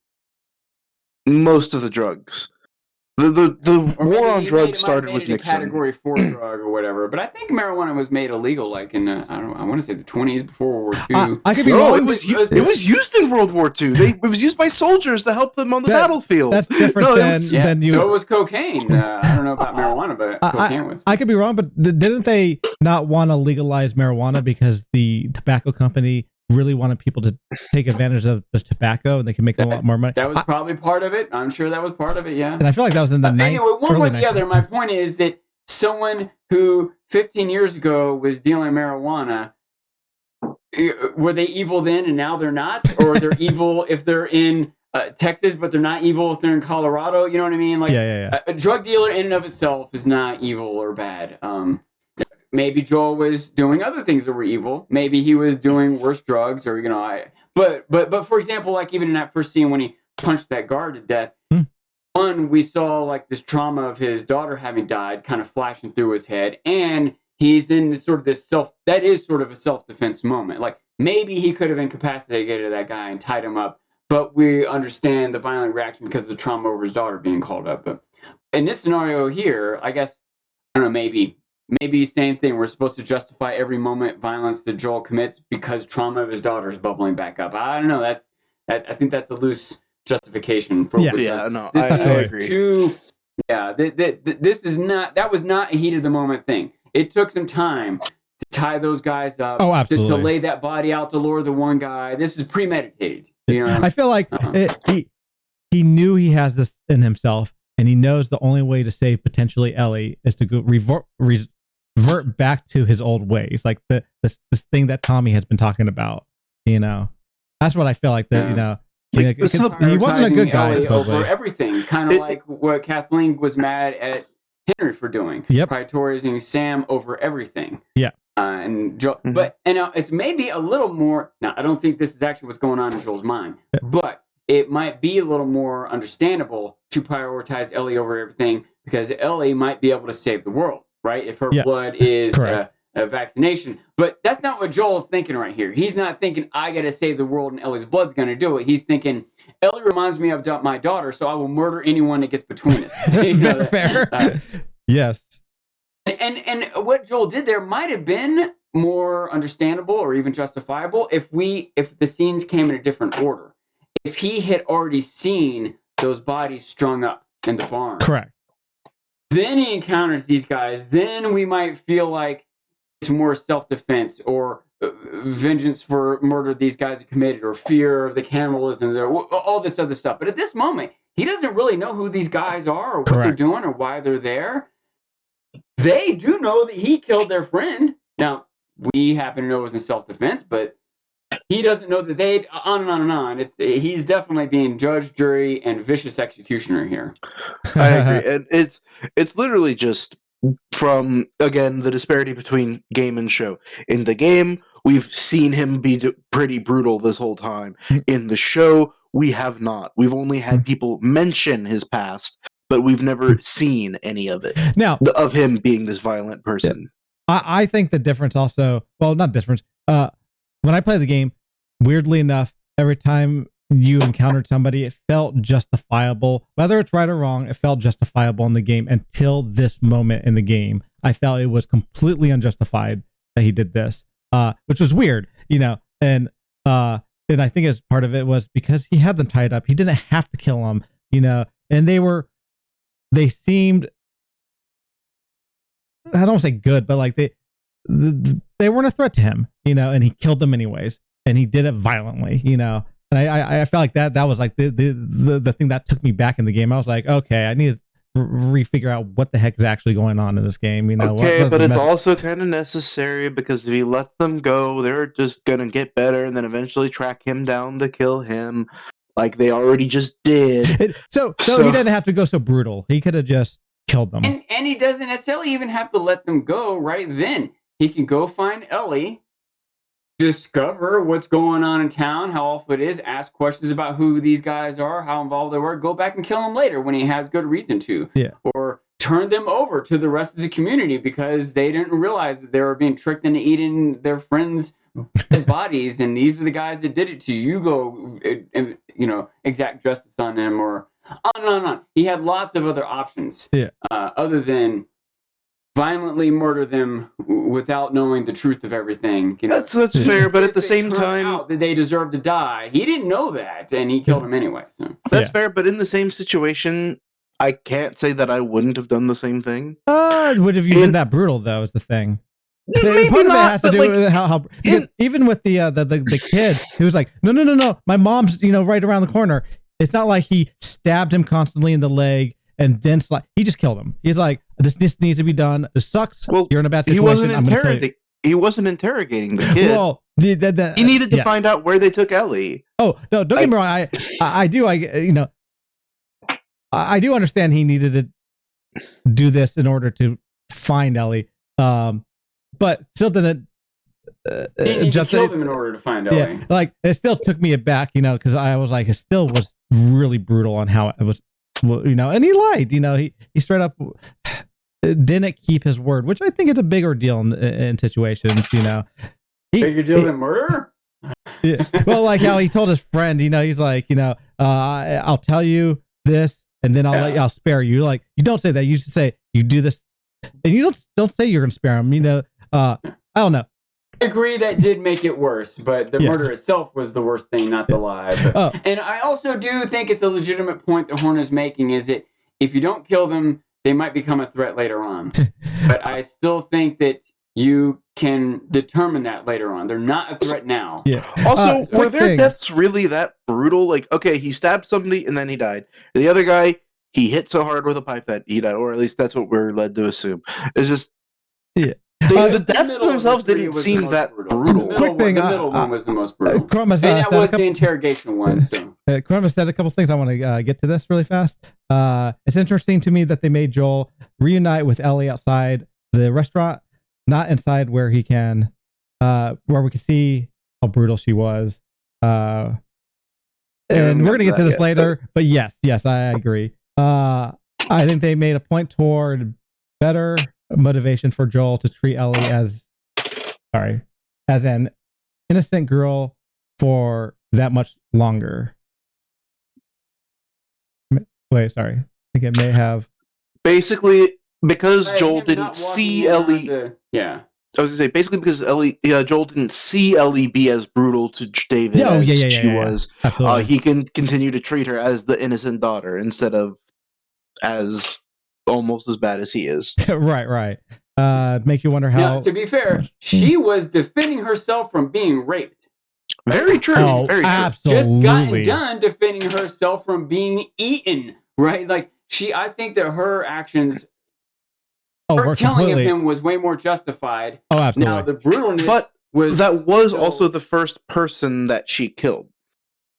B: Most of the drugs. The war on drugs started with Nixon.
C: Category 4 drug or whatever, but I think marijuana was made illegal, like in I want to say the 20s, before World War II.
A: I could be wrong.
B: It was used in World War II. It was used by soldiers to help them on the battlefield.
A: That's different than you.
C: So was cocaine. I don't know about marijuana, but cocaine was.
A: I could be wrong, but didn't they not want to legalize marijuana because the tobacco company really wanted people to take advantage of the tobacco and they can make a lot more money?
C: That was probably part of it. I'm sure that was part of it, yeah.
A: And I feel like that was in the
C: anyway, one way or the other, my point is that someone who 15 years ago was dealing marijuana, were they evil then and now they're not? Or they're evil if they're in Texas, but they're not evil if they're in Colorado? You know what I mean? Like, a drug dealer in and of itself is not evil or bad. Maybe Joel was doing other things that were evil. Maybe he was doing worse drugs, or, you know, but for example, like even in that first scene when he punched that guard to death, one, we saw like this trauma of his daughter having died kind of flashing through his head, and he's in sort of this that is sort of a self-defense moment. Like, maybe he could have incapacitated that guy and tied him up, but we understand the violent reaction because of the trauma over his daughter being called up. But in this scenario here, I guess, I don't know, maybe same thing. We're supposed to justify every moment violence that Joel commits because trauma of his daughter is bubbling back up. I don't know. I think that's a loose justification for
B: I agree.
C: That was not a heat of the moment thing. It took some time to tie those guys up.
A: Oh, absolutely.
C: To lay that body out to lure the one guy. This is premeditated. You know?
A: I feel like he knew he has this in himself, and he knows the only way to save potentially Ellie is to go revert back to his old ways, like this thing that Tommy has been talking about. You know, that's what I feel like. That he wasn't a good guy
C: over everything, kind of like what Kathleen was mad at Henry for doing. Prioritizing Sam over everything. And Joel, but it's maybe a little more. Now, I don't think this is actually what's going on in Joel's mind, but it might be a little more understandable to prioritize Ellie over everything because Ellie might be able to save the world, right? If her blood is a vaccination. But that's not what Joel's thinking right here. He's not thinking, I got to save the world and Ellie's blood's going to do it. He's thinking, Ellie reminds me of my daughter, so I will murder anyone that gets between us.
A: Fair. Yes.
C: And what Joel did there might have been more understandable or even justifiable if the scenes came in a different order. If he had already seen those bodies strung up in the barn.
A: Correct.
C: Then he encounters these guys. Then we might feel like it's more self-defense or vengeance for murder these guys have committed, or fear of the cannibalism, all this other stuff. But at this moment, he doesn't really know who these guys are or what they're doing or why they're there. They do know that he killed their friend. Now, we happen to know it was in self-defense, but he doesn't know that they on and on and on. He's definitely being judge, jury, and vicious executioner here.
B: I agree, and it's literally just from, again, the disparity between game and show. In the game, we've seen him be pretty brutal this whole time. In the show, we have not. We've only had people mention his past, but we've never seen any of it.
A: Now,
B: of him being this violent person.
A: I think the difference also, well, not difference. When I play the game, weirdly enough, every time you encountered somebody, it felt justifiable. Whether it's right or wrong, it felt justifiable in the game until this moment in the game. I felt it was completely unjustified that he did this, which was weird, and I think as part of it was because he had them tied up. He didn't have to kill them, and they seemed, I don't want to say good, but like they weren't a threat to him, and he killed them anyways, and he did it violently, And I felt like that was like the thing that took me back in the game. I was like, okay, I need to refigure out what the heck is actually going on in this game.
B: Okay, but it's also kind of necessary because if he lets them go, they're just gonna get better and then eventually track him down to kill him, like they already just did.
A: So he didn't have to go so brutal. He could have just killed them.
C: And he doesn't necessarily even have to let them go right then. He can go find Ellie, discover what's going on in town, how awful it is, ask questions about who these guys are, how involved they were, go back and kill them later when he has good reason to.
A: Yeah.
C: Or turn them over to the rest of the community because they didn't realize that they were being tricked into eating their friends' bodies, and these are the guys that did it to you. You go, exact justice on them, or on and on and on. He had lots of other options.
A: Yeah.
C: Other than violently murder them without knowing the truth of everything.
B: That's fair, but at the same time,
C: out that they deserve to die. He didn't know that, and he killed them anyway. So.
B: That's fair, but in the same situation, I can't say that I wouldn't have done the same thing.
A: Would have you been that brutal though? Is the thing.
B: Maybe
A: part
B: not,
A: of it has to do with how even with the kid who was like, no, my mom's right around the corner. It's not like he stabbed him constantly in the leg. And then he just killed him. He's like, this needs to be done. This sucks. Well, you're in a bad situation.
B: He wasn't interrogating the kid. Well, he needed to find out where they took Ellie.
A: Oh no! Don't get me wrong. I do understand he needed to do this in order to find Ellie. But still didn't.
C: He killed him in order to find Ellie.
A: Yeah, like it still took me aback, because I was like, it still was really brutal on how it was. And he lied. He straight up didn't keep his word, which I think is a bigger deal in situations.
C: Bigger deal than murder.
A: Yeah. Well, like how he told his friend, he's like, I'll tell you this, and then I'll spare you. Like you don't say that. You should say you do this, and you don't say you're gonna spare him. I don't know.
C: I agree that did make it worse, but the murder itself was the worst thing, not the lie. But, and I also do think it's a legitimate point that Horn is making, is that if you don't kill them, they might become a threat later on. But I still think that you can determine that later on. They're not a threat now.
B: Yeah. Also, were their deaths really that brutal? Like, okay, he stabbed somebody and then he died. The other guy, he hit so hard with a pipe that he died, or at least that's what we're led to assume. It's just...
A: Yeah.
B: The deaths themselves didn't seem that brutal.
A: Quick thing,
C: the middle one was the most brutal.
A: Chromas,
C: and that was the interrogation one. So.
A: Chromas said a couple things. I want to get to this really fast. It's interesting to me that they made Joel reunite with Ellie outside the restaurant, not inside where he can, where we can see how brutal she was. And we're gonna get to this later, but yes, I agree. I think they made a point toward better motivation for Joel to treat Ellie as an innocent girl for that much longer. Wait, sorry. I think it may have
B: basically because Joel didn't see Ellie.
C: Yeah.
B: I was gonna say basically because Joel didn't see Ellie be as brutal to David as she was. He can continue to treat her as the innocent daughter instead of as almost as bad as he is.
A: Right. Make you wonder how.
C: Now, to be fair, she was defending herself from being raped.
B: Very true. Very true.
A: Absolutely.
C: Just gotten done defending herself from being eaten. Right? Like I think that her actions, her killing of him was way more justified.
A: Oh, absolutely.
C: Now the brutalness was
B: also the first person that she killed.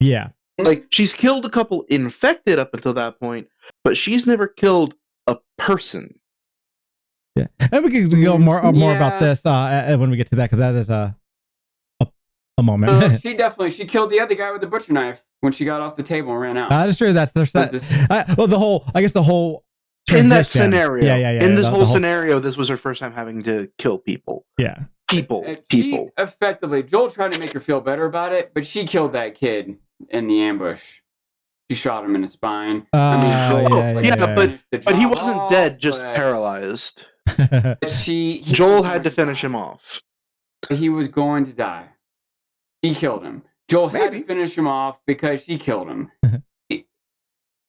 A: Yeah.
B: Like, she's killed a couple infected up until that point, but she's never killed a person.
A: Yeah, and we can go more
C: Yeah.
A: about this when we get to that, because that is a moment.
C: She killed the other guy with the butcher knife when she got off the table and ran out.
A: That is true. That's the whole
B: in that
A: transition.
B: scenario.
A: Yeah.
B: In this whole scenario, this was her first time having to kill people.
A: Yeah.
B: People.
C: She effectively, Joel tried to make her feel better about it, but she killed that kid in the ambush. She shot him in the spine.
B: But he wasn't dead, just paralyzed. Joel had to finish him off.
C: He was going to die. He killed him. Joel had to finish him off because she killed him.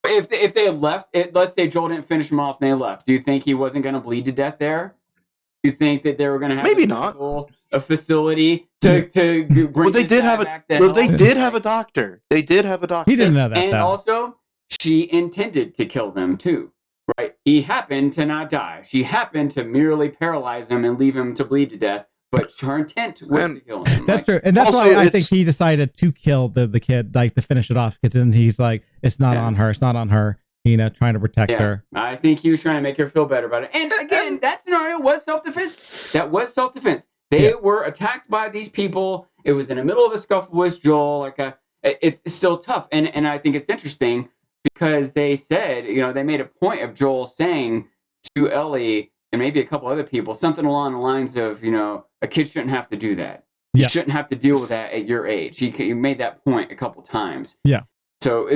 C: If they had left, let's say Joel didn't finish him off and they left, do you think he wasn't going to bleed to death there? Do you think that they were going to have a facility to bring
B: well, they did have a doctor. They did have a doctor.
A: He didn't know that.
C: And also, she intended to kill them too, right? He happened to not die. She happened to merely paralyze him and leave him to bleed to death. But her intent was to kill him.
A: That's true. And that's why I think he decided to kill the kid, like, to finish it off. Because then he's like, it's not on her. It's not on her. Trying to protect her.
C: I think he was trying to make her feel better about it. And again, that scenario was self-defense. That was self-defense. They were attacked by these people. It was in the middle of a scuffle with Joel. It's still tough. And I think it's interesting because they said, they made a point of Joel saying to Ellie and maybe a couple other people something along the lines of, a kid shouldn't have to do that. You shouldn't have to deal with that at your age. He made that point a couple times.
A: Yeah.
C: So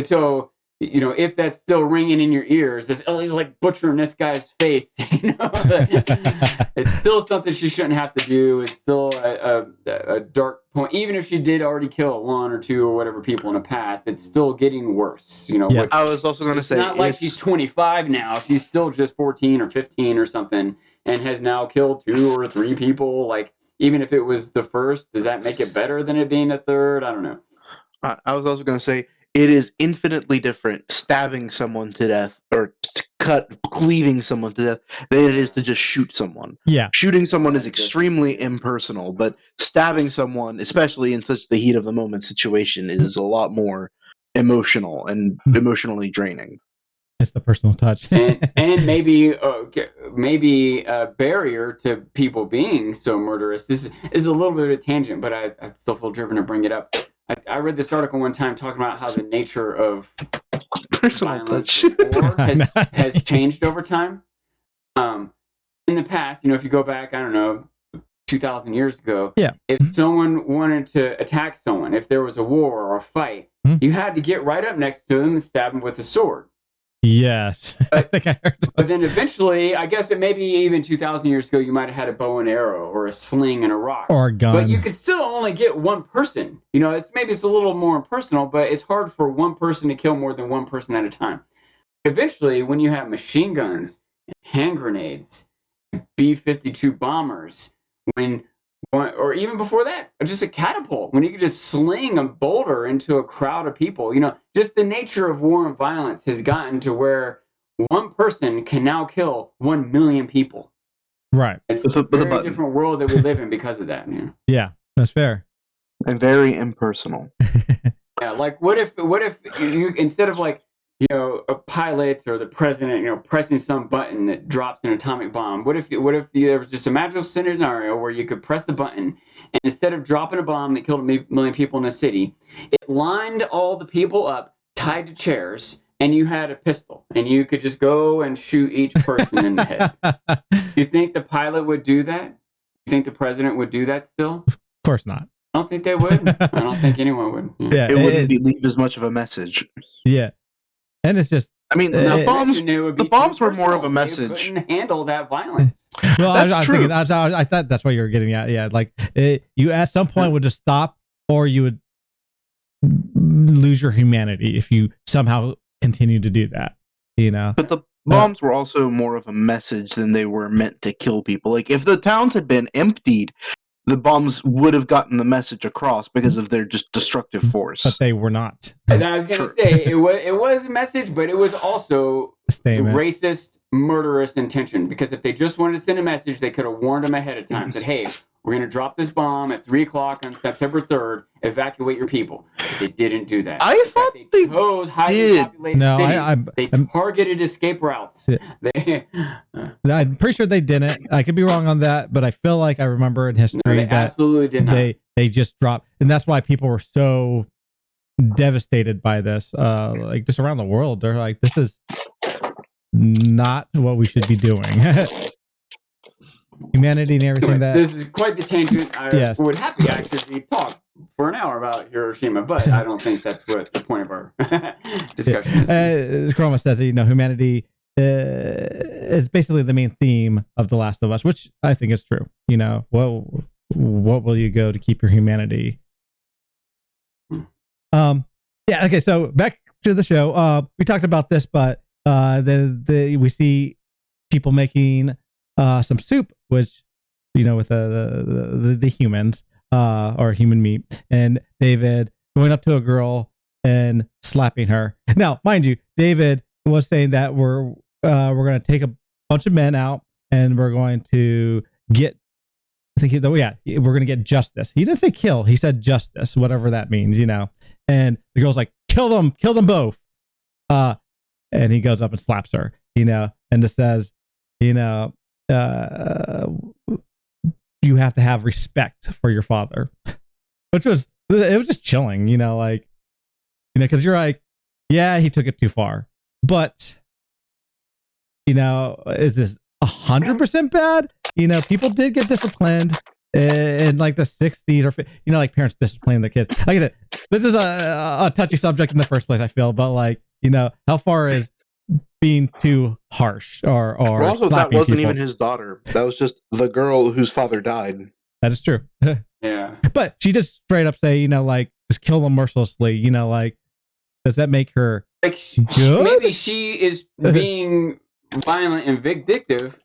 C: if that's still ringing in your ears, he's like butchering this guy's face. It's still something she shouldn't have to do. It's still a dark point. Even if she did already kill one or two or whatever people in the past, it's still getting worse.
B: I was also going to say,
C: it's not like she's 25 now. She's still just 14 or 15 or something, and has now killed 2 or 3 people. Like, even if it was the first, does that make it better than it being the third? I don't know.
B: I was also going to say, it is infinitely different stabbing someone to death or cleaving someone to death than it is to just shoot someone.
A: Yeah.
B: Shooting someone is extremely impersonal, but stabbing someone, especially in such the heat of the moment situation, is a lot more emotional and emotionally draining.
A: It's the personal touch.
C: and maybe a barrier to people being so murderous. This is a little bit of a tangent, but I still feel driven to bring it up. I read this article one time talking about how the nature of
B: personal touch
C: has changed over time. In the past, if you go back, I don't know, 2,000 years ago, if someone wanted to attack someone, if there was a war or a fight, you had to get right up next to them and stab them with a sword.
A: Yes. I think I heard that.
C: But then eventually, I guess it maybe even 2,000 years ago, you might have had a bow and arrow or a sling and a rock.
A: Or a gun.
C: But you could still only get one person. It's a little more impersonal, but it's hard for one person to kill more than one person at a time. Eventually, when you have machine guns, and hand grenades, and B-52 bombers, or even before that, just a catapult, when you could just sling a boulder into a crowd of people, just the nature of war and violence has gotten to where one person can now kill 1 million people.
A: Right.
C: It's a very different world that we live in because of that.
A: Yeah, that's fair.
B: And very impersonal.
C: Yeah, like what if you instead of a pilot or the president, pressing some button that drops an atomic bomb. What if there was just a magical scenario where you could press the button, and instead of dropping a bomb that killed 1 million people in a city, it lined all the people up, tied to chairs, and you had a pistol, and you could just go and shoot each person in the head. You think the pilot would do that? You think the president would do that still?
A: Of course not.
C: I don't think they would. I don't think anyone would.
A: Yeah,
B: it wouldn't leave as much of a message.
A: Yeah. And it's just,
B: the bombs were more of a message.
C: They couldn't handle that violence.
A: Well, I thought that's what you were getting at. Yeah, like you at some point would just stop, or you would lose your humanity if you somehow continue to do that.
B: But the bombs were also more of a message than they were meant to kill people. Like, if the towns had been emptied, the bombs would have gotten the message across because of their just destructive force.
A: But they were not.
C: And I was going to say, it was a message, but it was also a racist, murderous intention. Because if they just wanted to send a message, they could have warned them ahead of time. Said, hey, we're going to drop this bomb at 3 o'clock on September 3rd. Evacuate your people. They didn't do that.
B: I thought they
C: chose highly
B: did.
C: populated
A: No,
C: cities. They targeted escape routes.
A: Yeah. I'm pretty sure they didn't. I could be wrong on that, but I feel like I remember in history
C: they
A: that
C: absolutely did not.
A: They just dropped, and that's why people were so devastated by this. Like just around the world, they're like, "This is not what we should be doing." Humanity and everything.
C: Anyway,
A: that
C: this is quite the tangent. I
A: Yes.
C: would happy actually talk for an hour about Hiroshima, but I don't think that's what the point of our discussion is.
A: Chroma says that humanity is basically the main theme of The Last of Us, which I think is true. What will you go to keep your humanity? Yeah. Okay. So back to the show. We talked about this, but we see people making some soup, which with the humans or human meat, and David going up to a girl and slapping her. Now, mind you, David was saying that we're going to take a bunch of men out and we're going to get. I think we're going to get justice. He didn't say kill. He said justice, whatever that means, And the girl's like, kill them both. And he goes up and slaps her, and just says, you have to have respect for your father, which was just chilling, because you're like, yeah, he took it too far, but is this 100% bad? People did get disciplined in like the 60s, or like parents disciplining their kids. Like I said, this is a touchy subject in the first place, I feel, but like, how far is being too harsh or
B: well, also that wasn't
A: people?
B: Even his daughter. That was just the girl whose father died.
A: That is true.
C: Yeah.
A: But she just straight up say, like, just kill them mercilessly, like, does that make her good?
C: Maybe she is being violent and vindictive.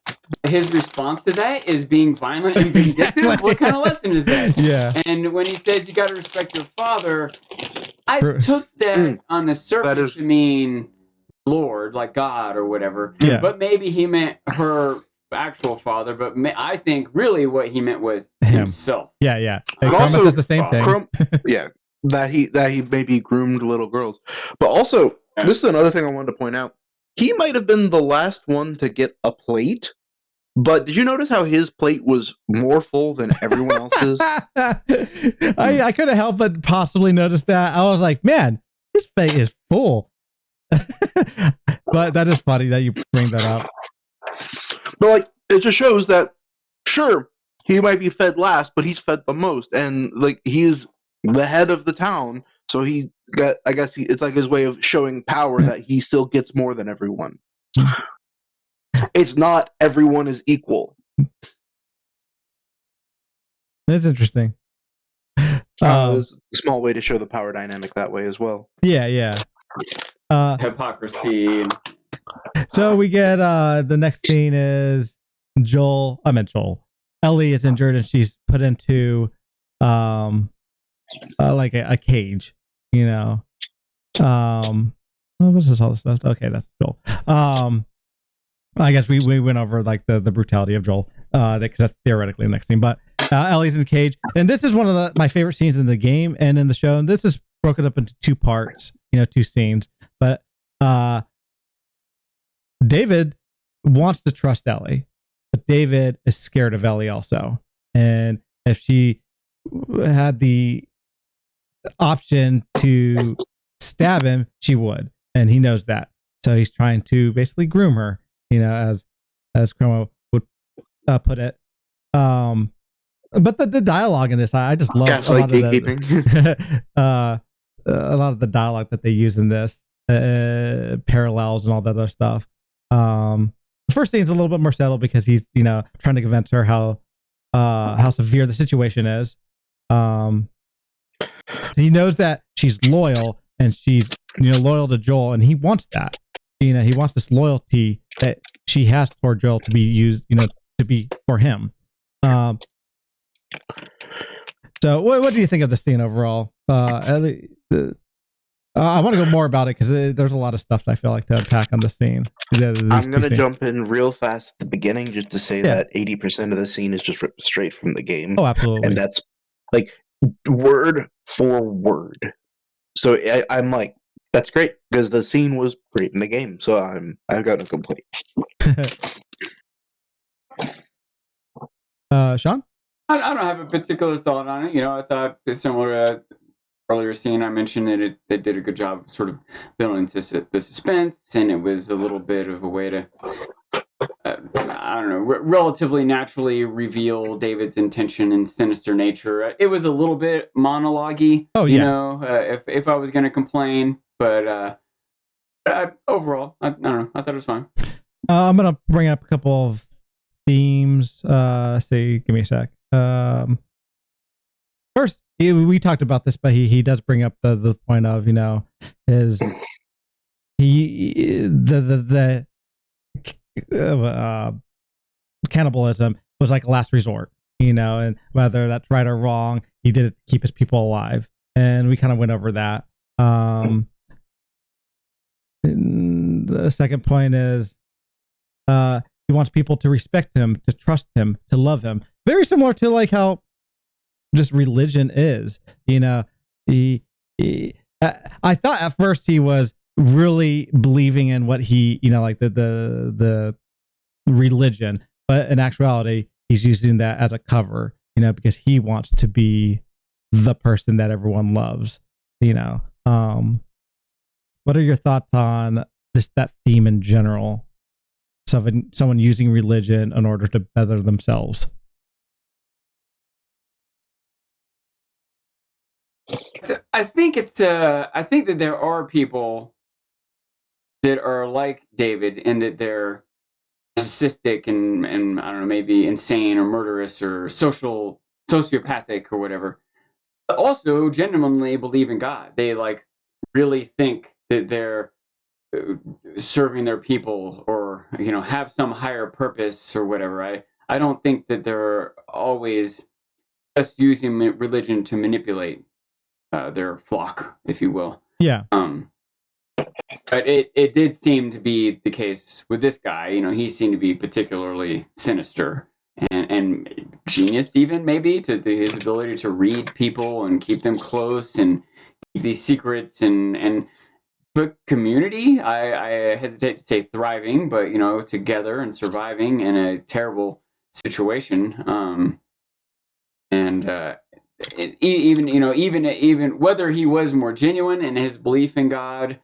C: His response to that is being violent and vindictive. Exactly. What kind of lesson is that?
A: Yeah.
C: And when he says you got to respect your father, I took that on the surface to mean Lord, like God or whatever.
A: Yeah.
C: But maybe he meant her actual father. But I think really what he meant was himself.
A: Yeah, yeah.
B: But also
A: says the same thing.
B: Yeah, that he maybe groomed little girls. But also, this is another thing I wanted to point out. He might have been the last one to get a plate. But did you notice how his plate was more full than everyone else's?
A: I couldn't help but possibly notice that. I was like, man, his plate is full. But that is funny that you bring that up.
B: But like, it just shows that, sure, he might be fed last, but he's fed the most. And like, he's the head of the town. So he got, I guess it's like his way of showing power that he still gets more than everyone. It's not everyone is equal.
A: That's interesting.
B: There's a small way to show the power dynamic that way as well.
A: Yeah, yeah.
C: Hypocrisy.
A: So we get the next scene is Joel. Ellie is injured and she's put into like a cage. What was this all this stuff? Okay, that's Joel. I guess we went over like the brutality of Joel, because that's theoretically the next scene. But Ellie's in the cage, and this is one of my favorite scenes in the game and in the show. And this is broken up into two parts, two scenes. But David wants to trust Ellie, but David is scared of Ellie also. And if she had the option to stab him, she would, and he knows that. So he's trying to basically groom her. As Chromo would put it. But the dialogue in this, I just love a lot of the dialogue that they use in this, parallels and all that other stuff. The first scene's a little bit more settled because he's, trying to convince her how severe the situation is. He knows that she's loyal and she's, loyal to Joel, and he wants that. He wants this loyalty that she has toward Joel to be used, to be for him. So what do you think of the scene overall? I want to go more about it because there's a lot of stuff that I feel like to unpack on the scene.
B: I'm going to jump in real fast at the beginning just to say that 80% of the scene is just ripped straight from the game.
A: Oh, absolutely.
B: And that's like word for word. So I'm like, that's great because the scene was great in the game. So I've got no complaints.
A: Sean?
C: I don't have a particular thought on it. I thought it's similar to earlier scene I mentioned that they did a good job of sort of building the suspense, and it was a little bit of a way to, I don't know, relatively naturally reveal David's intention and sinister nature. It was a little bit monologue-y, if I was going to complain, but overall, I don't know, I thought it was fine.
A: I'm going to bring up a couple of themes. Give me a sec. First, we talked about this, but he does bring up the point of cannibalism was like a last resort, and whether that's right or wrong, he did it to keep his people alive, and we kind of went over that. The second point is he wants people to respect him, to trust him, to love him. Very similar to like how just religion is, I thought at first he was really believing in what he, like the religion, but in actuality, he's using that as a cover, because he wants to be the person that everyone loves, What are your thoughts on that theme in general? Someone using religion in order to better themselves.
C: I think that there are people that are like David and that they're narcissistic and I don't know, maybe insane or murderous or sociopathic or whatever. But also genuinely believe in God. They like really think that they're serving their people or have some higher purpose or whatever. I don't think that they're always just using religion to manipulate their flock, if you will.
A: Yeah.
C: But it did seem to be the case with this guy. He seemed to be particularly sinister and genius, even maybe to his ability to read people and keep them close and keep these secrets and put community. I hesitate to say thriving, but together and surviving in a terrible situation. Even whether he was more genuine in his belief in God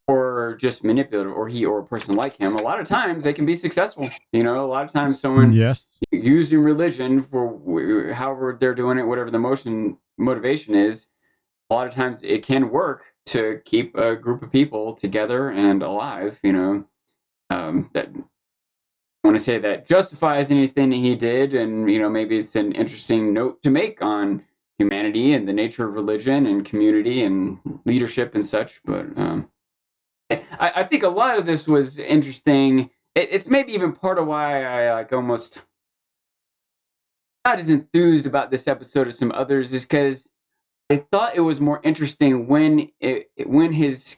C: or just manipulative, or a person like him, a lot of times they can be successful. A lot of times someone using religion for however they're doing it, whatever the motivation is, a lot of times it can work to keep a group of people together and alive. That I want to say that justifies anything that he did, and maybe it's an interesting note to make on humanity and the nature of religion and community and leadership and such. But I think a lot of this was interesting. It's maybe even part of why I like almost not as enthused about this episode as some others, is because I thought it was more interesting when his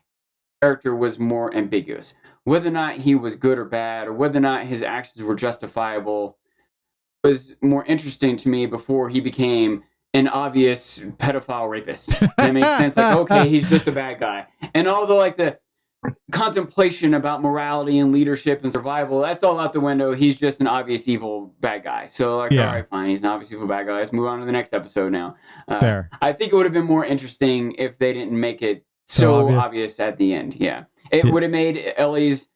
C: character was more ambiguous, whether or not he was good or bad, or whether or not his actions were justifiable, was more interesting to me before he became an obvious pedophile rapist. That makes sense. Like, okay, he's just a bad guy. And although like the contemplation about morality and leadership and survival, that's all out the window. He's just an obvious evil bad guy. So like, all right, fine, he's an obvious evil bad guy. Let's move on to the next episode now.
A: Fair.
C: I think it would have been more interesting if they didn't make it so obvious at the end. Yeah. It would have made Ellie's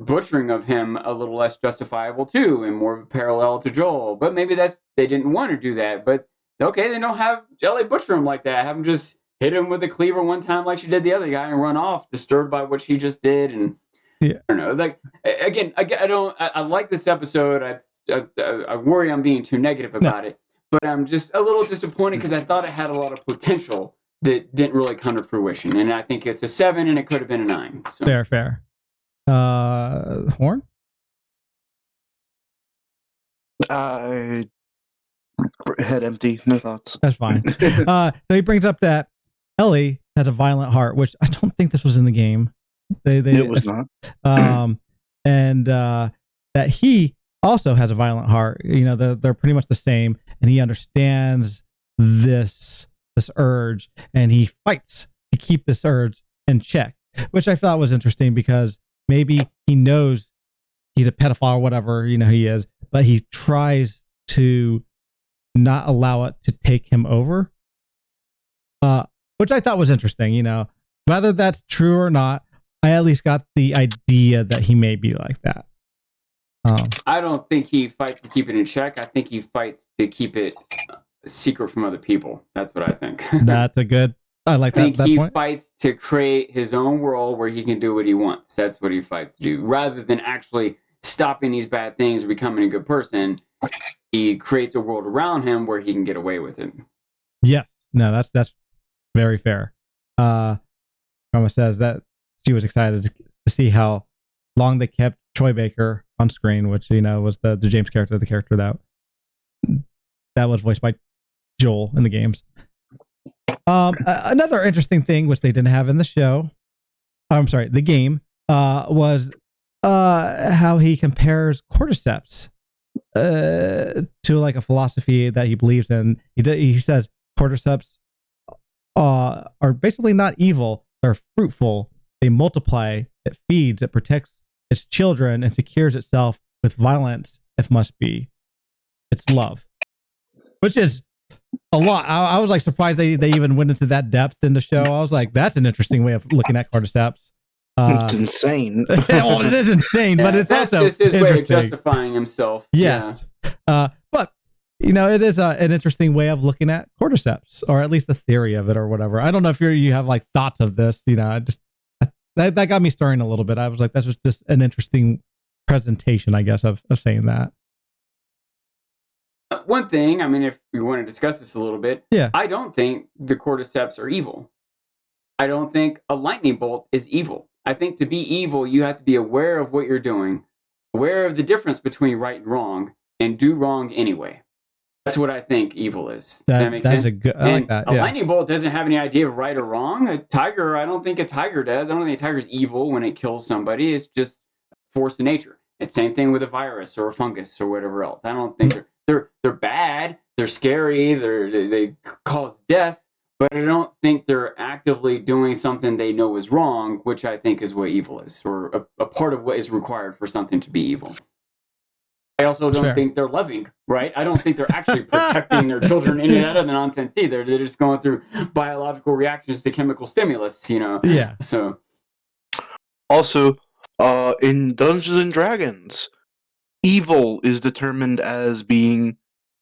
C: butchering of him a little less justifiable too, and more of a parallel to Joel. But maybe they didn't want to do that. But okay, they don't have Ellie butcher him like that. Have him just hit him with a cleaver one time like she did the other guy and run off, disturbed by what she just did. And I don't know. Like again, I like this episode. I worry I'm being too negative about it, but I'm just a little disappointed because I thought it had a lot of potential that didn't really come to fruition. And I think it's a 7 and it could have been a 9. So.
A: Fair. Horn?
B: Head empty, no thoughts.
A: That's fine. So he brings up that Ellie has a violent heart, which I don't think this was in the game.
B: It was not.
A: And that he also has a violent heart. You know, they're pretty much the same, and he understands this urge, and he fights to keep this urge in check, which I thought was interesting because maybe he knows he's a pedophile or whatever, you know, he is, but he tries to not allow it to take him over, which I thought was interesting. You know, whether that's true or not, I at least got the idea that he may be like that.
C: I don't think he fights to keep it in check. I think he fights to keep it secret from other people. That's what I think.
A: That's a good. I like that.
C: He
A: point.
C: fights to create his own world where he can do what he wants. That's what he fights to do, rather than actually stopping these bad things or becoming a good person. He creates a world around him where he can get away with it.
A: Yes. No, that's very fair. Rama says that she was excited to see how long they kept Troy Baker on screen, which, you know, was the James character, the character that was voiced by Joel in the games. Another interesting thing, which they didn't have in the show, the game, was how he compares cordyceps to like a philosophy that he believes in. He says cordyceps are basically not evil. They're fruitful. They multiply. It feeds. It protects its children and secures itself with violence if must be. It's love, which is a lot. I was like surprised they even went into that depth in the show. I was like, that's an interesting way of looking at cordyceps.
B: It's insane.
A: Well, it is insane, but it's
C: that's
A: also
C: just his
A: interesting.
C: way of justifying himself.
A: Yes. Yeah. But, you know, it is an interesting way of looking at cordyceps, or at least the theory of it or whatever. I don't know if you have like thoughts of this, you know, that got me stirring a little bit. I was like, that's just an interesting presentation, I guess, of saying that.
C: One thing, I mean, if we want to discuss this a little bit,
A: yeah,
C: I don't think the cordyceps are evil. I don't think a lightning bolt is evil. I think to be evil, you have to be aware of what you're doing, aware of the difference between right and wrong, and do wrong anyway. That's what I think evil is. Does that make sense?
A: I like that.
C: A lightning bolt doesn't have any idea of right or wrong. A tiger, I don't think a tiger does. I don't think a tiger's evil when it kills somebody. It's just force of nature. It's same thing with a virus or a fungus or whatever else. I don't think they're bad. They're scary. They cause death. But I don't think they're actively doing something they know is wrong, which I think is what evil is, or a part of what is required for something to be evil. I also don't think they're loving, right? I don't think they're actually protecting their children, any of that other nonsense either. They're just going through biological reactions to chemical stimulus, you know?
A: Yeah.
C: So.
B: Also, in Dungeons and Dragons, evil is determined as being,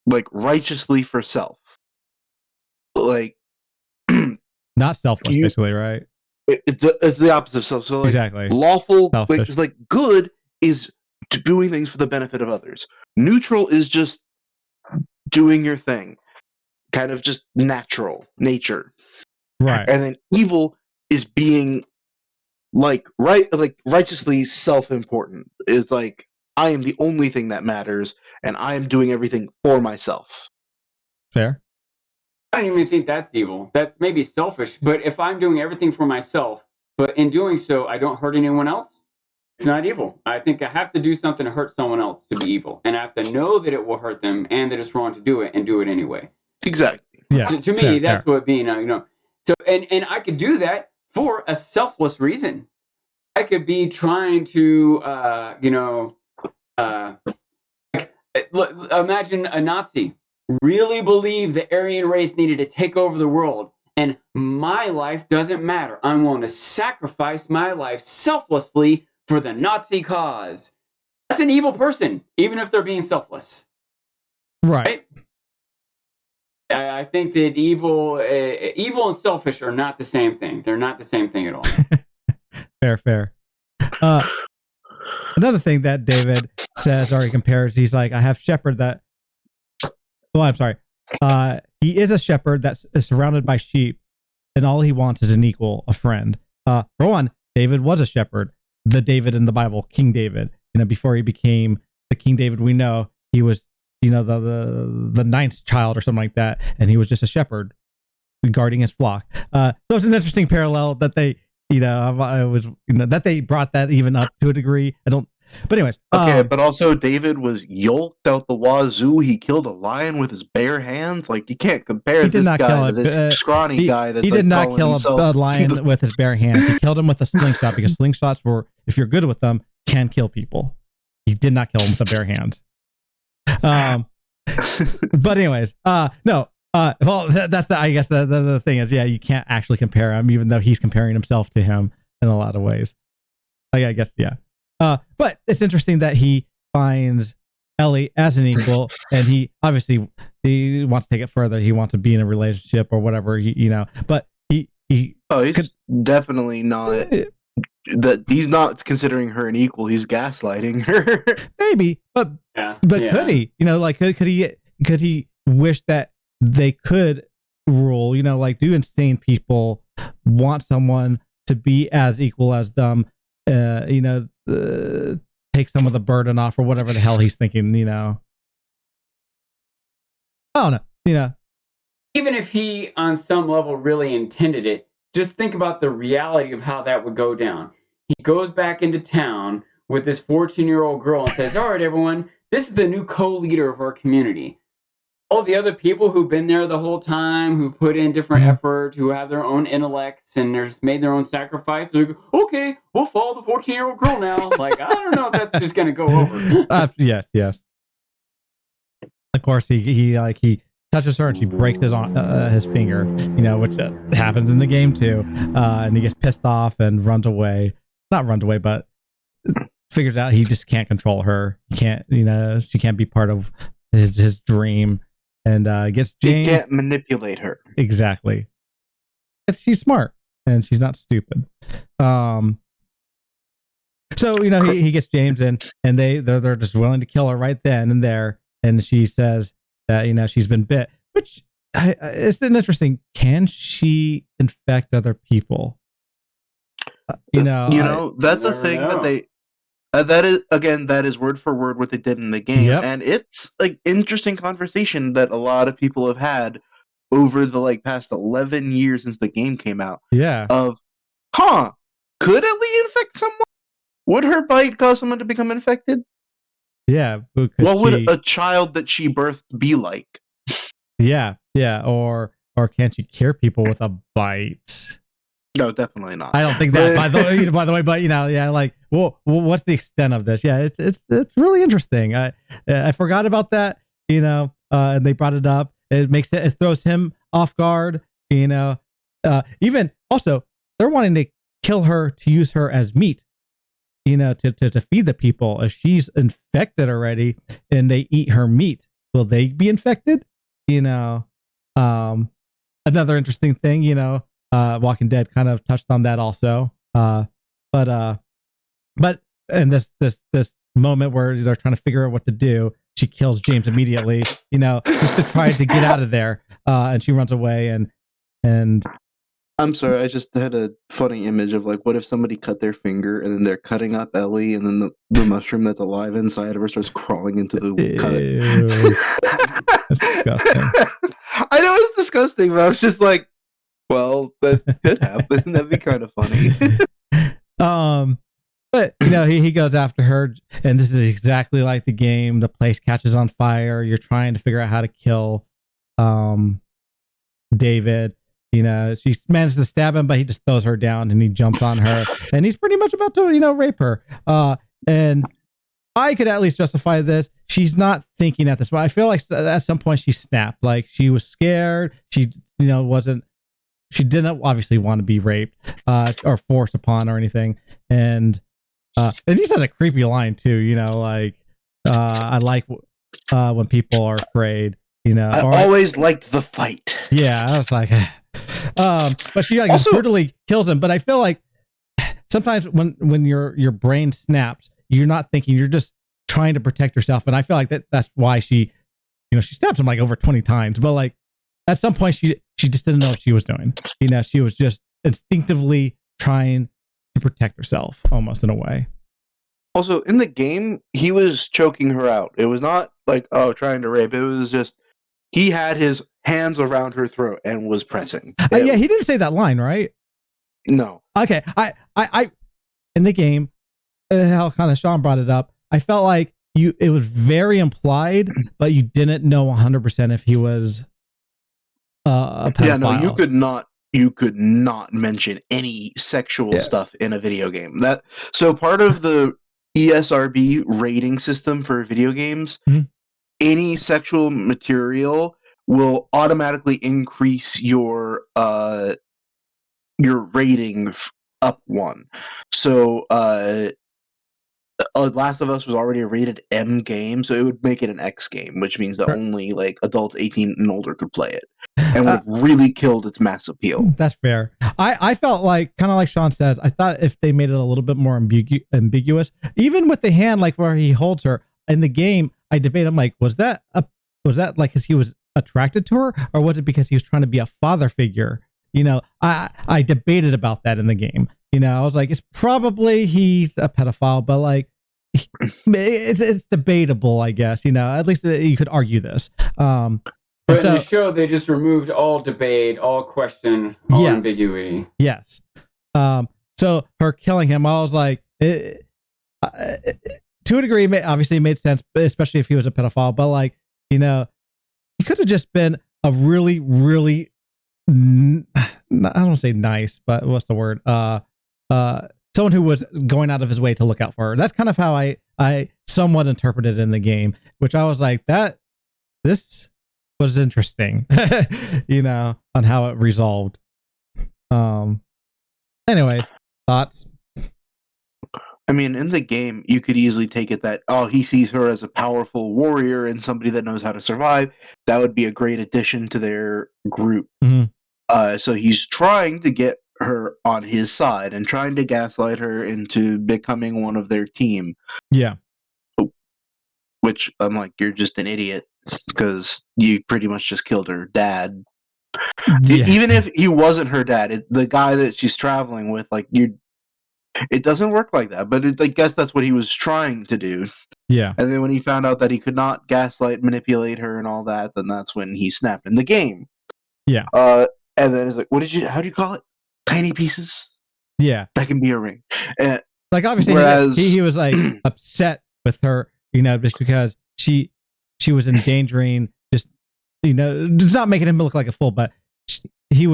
B: like, righteously for self. Like,
A: not selfless, basically, right?
B: It's the opposite of self. So, like,
A: exactly.
B: Lawful, like good is doing things for the benefit of others. Neutral is just doing your thing, kind of just nature.
A: Right.
B: And then evil is being righteously self-important. Is like, I am the only thing that matters, and I am doing everything for myself.
A: Fair.
C: I don't even think that's evil. That's maybe selfish. But if I'm doing everything for myself, but in doing so, I don't hurt anyone else, it's not evil. I think I have to do something to hurt someone else to be evil. And I have to know that it will hurt them and that it's wrong to do it and do it anyway.
B: Exactly.
A: Yeah.
C: To me, that's what being, So, and I could do that for a selfless reason. I could be trying to, imagine a Nazi really believed the Aryan race needed to take over the world, and my life doesn't matter. I'm willing to sacrifice my life selflessly for the Nazi cause. That's an evil person, even if they're being selfless.
A: Right?
C: I think that evil and selfish are not the same thing. They're not the same thing at all.
A: Fair. Another thing that David says, or he compares, he's like, I have shepherd that. Oh, I'm sorry. He is a shepherd that is surrounded by sheep, and all he wants is an equal, a friend. For one, David was a shepherd, the David in the Bible, King David. Before he became the King David we know, he was, the ninth child or something like that, and he was just a shepherd. guarding his flock. So it's an interesting parallel that they, I was, that they brought that even up to a degree. But anyways.
B: Okay, but also David was yoked out the wazoo. He killed a lion with his bare hands. Like, you can't compare this guy to this scrawny guy that's
A: he did not kill a lion with his bare hands. He killed him with a slingshot, because slingshots were, if you're good with them, can kill people. He did not kill him with the bare hands. But anyways, no. Well, that's I guess the thing is, yeah, you can't actually compare him, even though he's comparing himself to him in a lot of ways. I guess, yeah. But it's interesting that he finds Ellie as an equal, and he obviously he wants to take it further. He wants to be in a relationship or whatever, but
B: he's definitely not that. He's not considering her an equal. He's gaslighting her.
A: Maybe, but could he? Could he wish that they could rule? Do insane people want someone to be as equal as them? Take some of the burden off, or whatever the hell he's thinking, I don't know,
C: Even if he, on some level, really intended it, just think about the reality of how that would go down. He goes back into town with this 14-year-old girl and says, all right, everyone, this is the new co-leader of our community. All the other people who've been there the whole time, who put in different effort, who have their own intellects and just made their own sacrifice, they're like, okay, we'll follow the 14-year-old girl now. Like, I don't know if that's just going to go over.
A: Yes. Of course, he touches her and she breaks his finger, which happens in the game too. And he gets pissed off and runs away. Not runs away, but figures out he just can't control her. He can't, she can't be part of his dream. And gets James.
B: He can't manipulate her.
A: Exactly. She's smart and she's not stupid. So he gets James in, and they're just willing to kill her right then and there. And she says that she's been bit, which it's an interesting. Can she infect other people?
B: That's the thing that they. That is word for word what they did in the game. Yep. And it's like interesting conversation that a lot of people have had over the past 11 years since the game came out.
A: Yeah.
B: Could Ellie infect someone? Would her bite cause someone to become infected?
A: Yeah.
B: What would a child that she birthed be like?
A: Yeah. Or can she cure people with a bite?
B: No, definitely not.
A: I don't think that. by the way, but what's the extent of this? Yeah, it's really interesting. I forgot about that. And they brought it up. It throws him off guard. Even also they're wanting to kill her to use her as meat. To feed the people. If she's infected already and they eat her meat, will they be infected? Another interesting thing. Walking Dead kind of touched on that also. But in this moment where they're trying to figure out what to do, she kills James immediately, just to try to get out of there. And she runs away and
B: I'm sorry, I just had a funny image of what if somebody cut their finger and then they're cutting up Ellie and then the mushroom that's alive inside of her starts crawling into the cut.
A: That's disgusting.
B: I know it's disgusting, but I was just like, well, that could happen. That'd be kind of funny.
A: But he goes after her, and this is exactly like the game. The place catches on fire. You're trying to figure out how to kill David. She manages to stab him, but he just throws her down and he jumps on her, and he's pretty much about to rape her. And I could at least justify this. She's not thinking at this point. I feel like at some point she snapped. Like, she was scared. She wasn't. She didn't obviously want to be raped or forced upon or anything. And he says a creepy line too. I like when people are afraid.
B: I always liked the fight.
A: Yeah, I was like, but she also brutally kills him. But I feel like sometimes when your brain snaps, you're not thinking. You're just trying to protect yourself. And I feel like that's why she stabs him over 20 times. But at some point, she just didn't know what she was doing. She was just instinctively trying to protect herself, almost in a way.
B: Also, in the game, he was choking her out. It was not trying to rape. It was just He had his hands around her throat and was pressing.
A: Yeah, he didn't say that line, right?
B: No.
A: Okay, I in the game, how kind of Sean brought it up. I felt like it was very implied, but you didn't know 100% if he was a pedophile.
B: Yeah, no, you could not mention any sexual stuff in a video game. So part of the ESRB rating system for video games, any sexual material will automatically increase your rating up one. So Last of Us was already a rated M game, so it would make it an X game, which means that only like adults 18 and older could play it, and would have really killed its mass appeal.
A: That's fair. I felt like, kind of like Sean says, I thought if they made it a little bit more ambiguous, even with the hand, like where he holds her in the game, I debate. I'm like, was that like because he was attracted to her, or was it because he was trying to be a father figure? You know, I debated about that in the game. You know, I was like, it's probably he's a pedophile, but like, it's debatable, I guess. You know, at least you could argue this.
C: But in the show, they just removed all debate, all question, all ambiguity.
A: Yes. So her killing him, I was like, to a degree, obviously it made sense, especially if he was a pedophile. But like, you know, he could have just been a really, really, I don't want to say nice, but what's the word? Someone who was going out of his way to look out for her. That's kind of how I somewhat interpreted it in the game, which I was like, this was interesting, you know, on how it resolved. Anyways, thoughts?
B: I mean, in the game, you could easily take it that, he sees her as a powerful warrior and somebody that knows how to survive. That would be a great addition to their group. So he's trying to get her on his side and trying to gaslight her into becoming one of their team.
A: Yeah.
B: Which I'm like, you're just an idiot because you pretty much just killed her dad. Yeah. Even if he wasn't her dad, the guy that she's traveling with, like, it doesn't work like that. But I guess that's what he was trying to do.
A: Yeah.
B: And then when he found out that he could not gaslight, manipulate her, and all that, then that's when he snapped in the game.
A: Yeah.
B: And then it's like, how do you call it? Tiny pieces.
A: Yeah,
B: that can be a ring.
A: Like obviously, whereas, he was like upset with her, you know, just because she was endangering, just, you know, it's not making him look like a fool, but he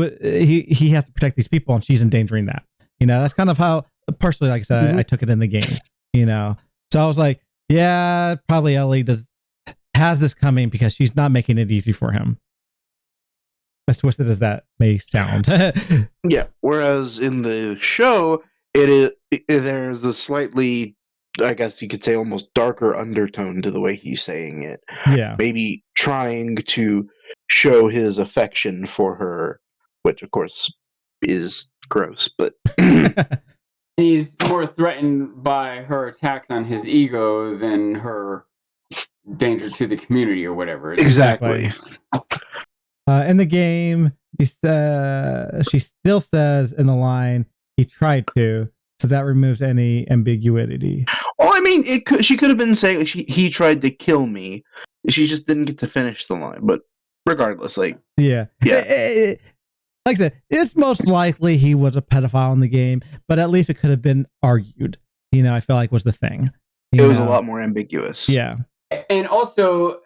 A: has to protect these people, and she's endangering that. You know, that's kind of how, personally, like I said, I took it in the game. You know, so I was like, yeah, probably Ellie has this coming because she's not making it easy for him. As twisted as that may sound.
B: Yeah. Whereas in the show, there's a slightly, I guess you could say, almost darker undertone to the way he's saying it.
A: Yeah.
B: Maybe trying to show his affection for her, which of course is gross, but
C: he's more threatened by her attacks on his ego than her danger to the community or whatever.
B: Exactly.
A: In the game, she still says in the line, he tried to, so that removes any ambiguity.
B: Well, I mean, she could have been saying he tried to kill me. She just didn't get to finish the line, but regardless, like...
A: Yeah. Like I said, it's most likely he was a pedophile in the game, but at least it could have been argued, you know, I feel like was the thing.
B: It was a lot more ambiguous.
A: Yeah.
C: And also,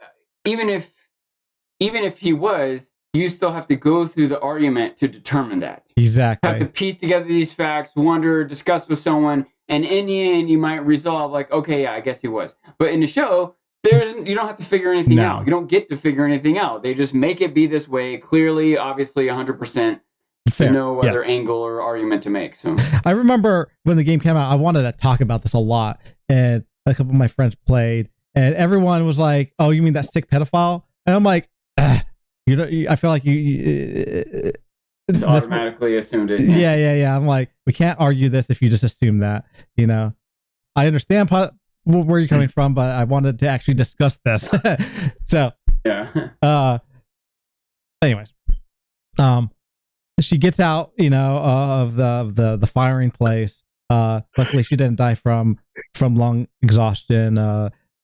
C: even if he was, you still have to go through the argument to determine that.
A: Exactly.
C: You have to piece together these facts, wonder, discuss with someone, and in the end, you might resolve like, okay, yeah, I guess he was. But in the show, you don't have to figure anything out. You don't get to figure anything out. They just make it be this way, clearly, obviously, 100%. Fair. No other angle or argument to make. So
A: I remember when the game came out, I wanted to talk about this a lot, and a couple of my friends played, and everyone was like, "Oh, you mean that sick pedophile?" And I'm like, I feel like you
C: just automatically assumed it.
A: Yeah. I'm like, we can't argue this if you just assume that. You know, I understand where you're coming from, but I wanted to actually discuss this. So
C: yeah.
A: Anyways, she gets out, you know, of the firing place. Luckily, she didn't die from lung exhaustion.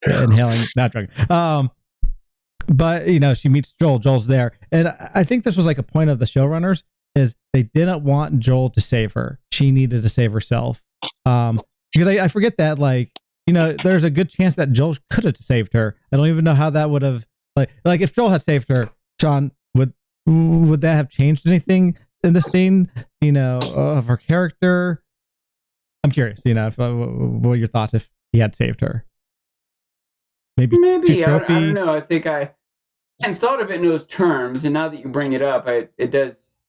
A: Inhaling, not drug. But she meets Joel. Joel's there, and I think this was like a point of the showrunners is they didn't want Joel to save her. She needed to save herself. Because I forget that there's a good chance that Joel could have saved her. I don't even know how that would have like if Joel had saved her, Sean, would that have changed anything in the scene? Of her character. I'm curious. What are your thoughts if he had saved her? Maybe
C: I don't know. I think I hadn't thought of it in those terms, and now that you bring it up, it does.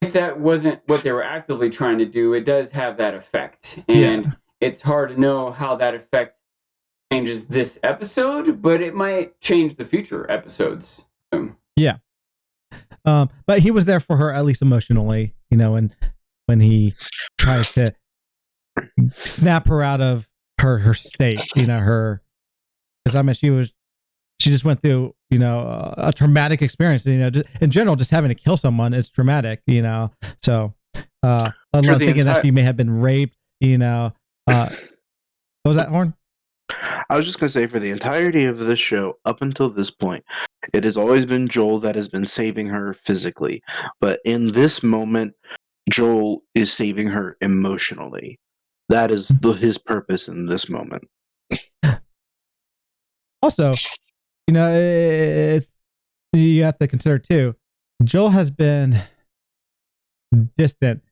C: If that wasn't what they were actively trying to do, it does have that effect, and it's hard to know how that effect changes this episode, but it might change the future episodes. So.
A: Yeah, but he was there for her at least emotionally, and when he tries to snap her out of her state, her. Because I mean, she just went through, a traumatic experience. Just, in general, just having to kill someone is traumatic. So I'm thinking that she may have been raped. What was that, Horn?
B: I was just gonna say, for the entirety of this show, up until this point, it has always been Joel that has been saving her physically, but in this moment, Joel is saving her emotionally. That is his purpose in this moment.
A: Also, it's you have to consider too. Joel has been distant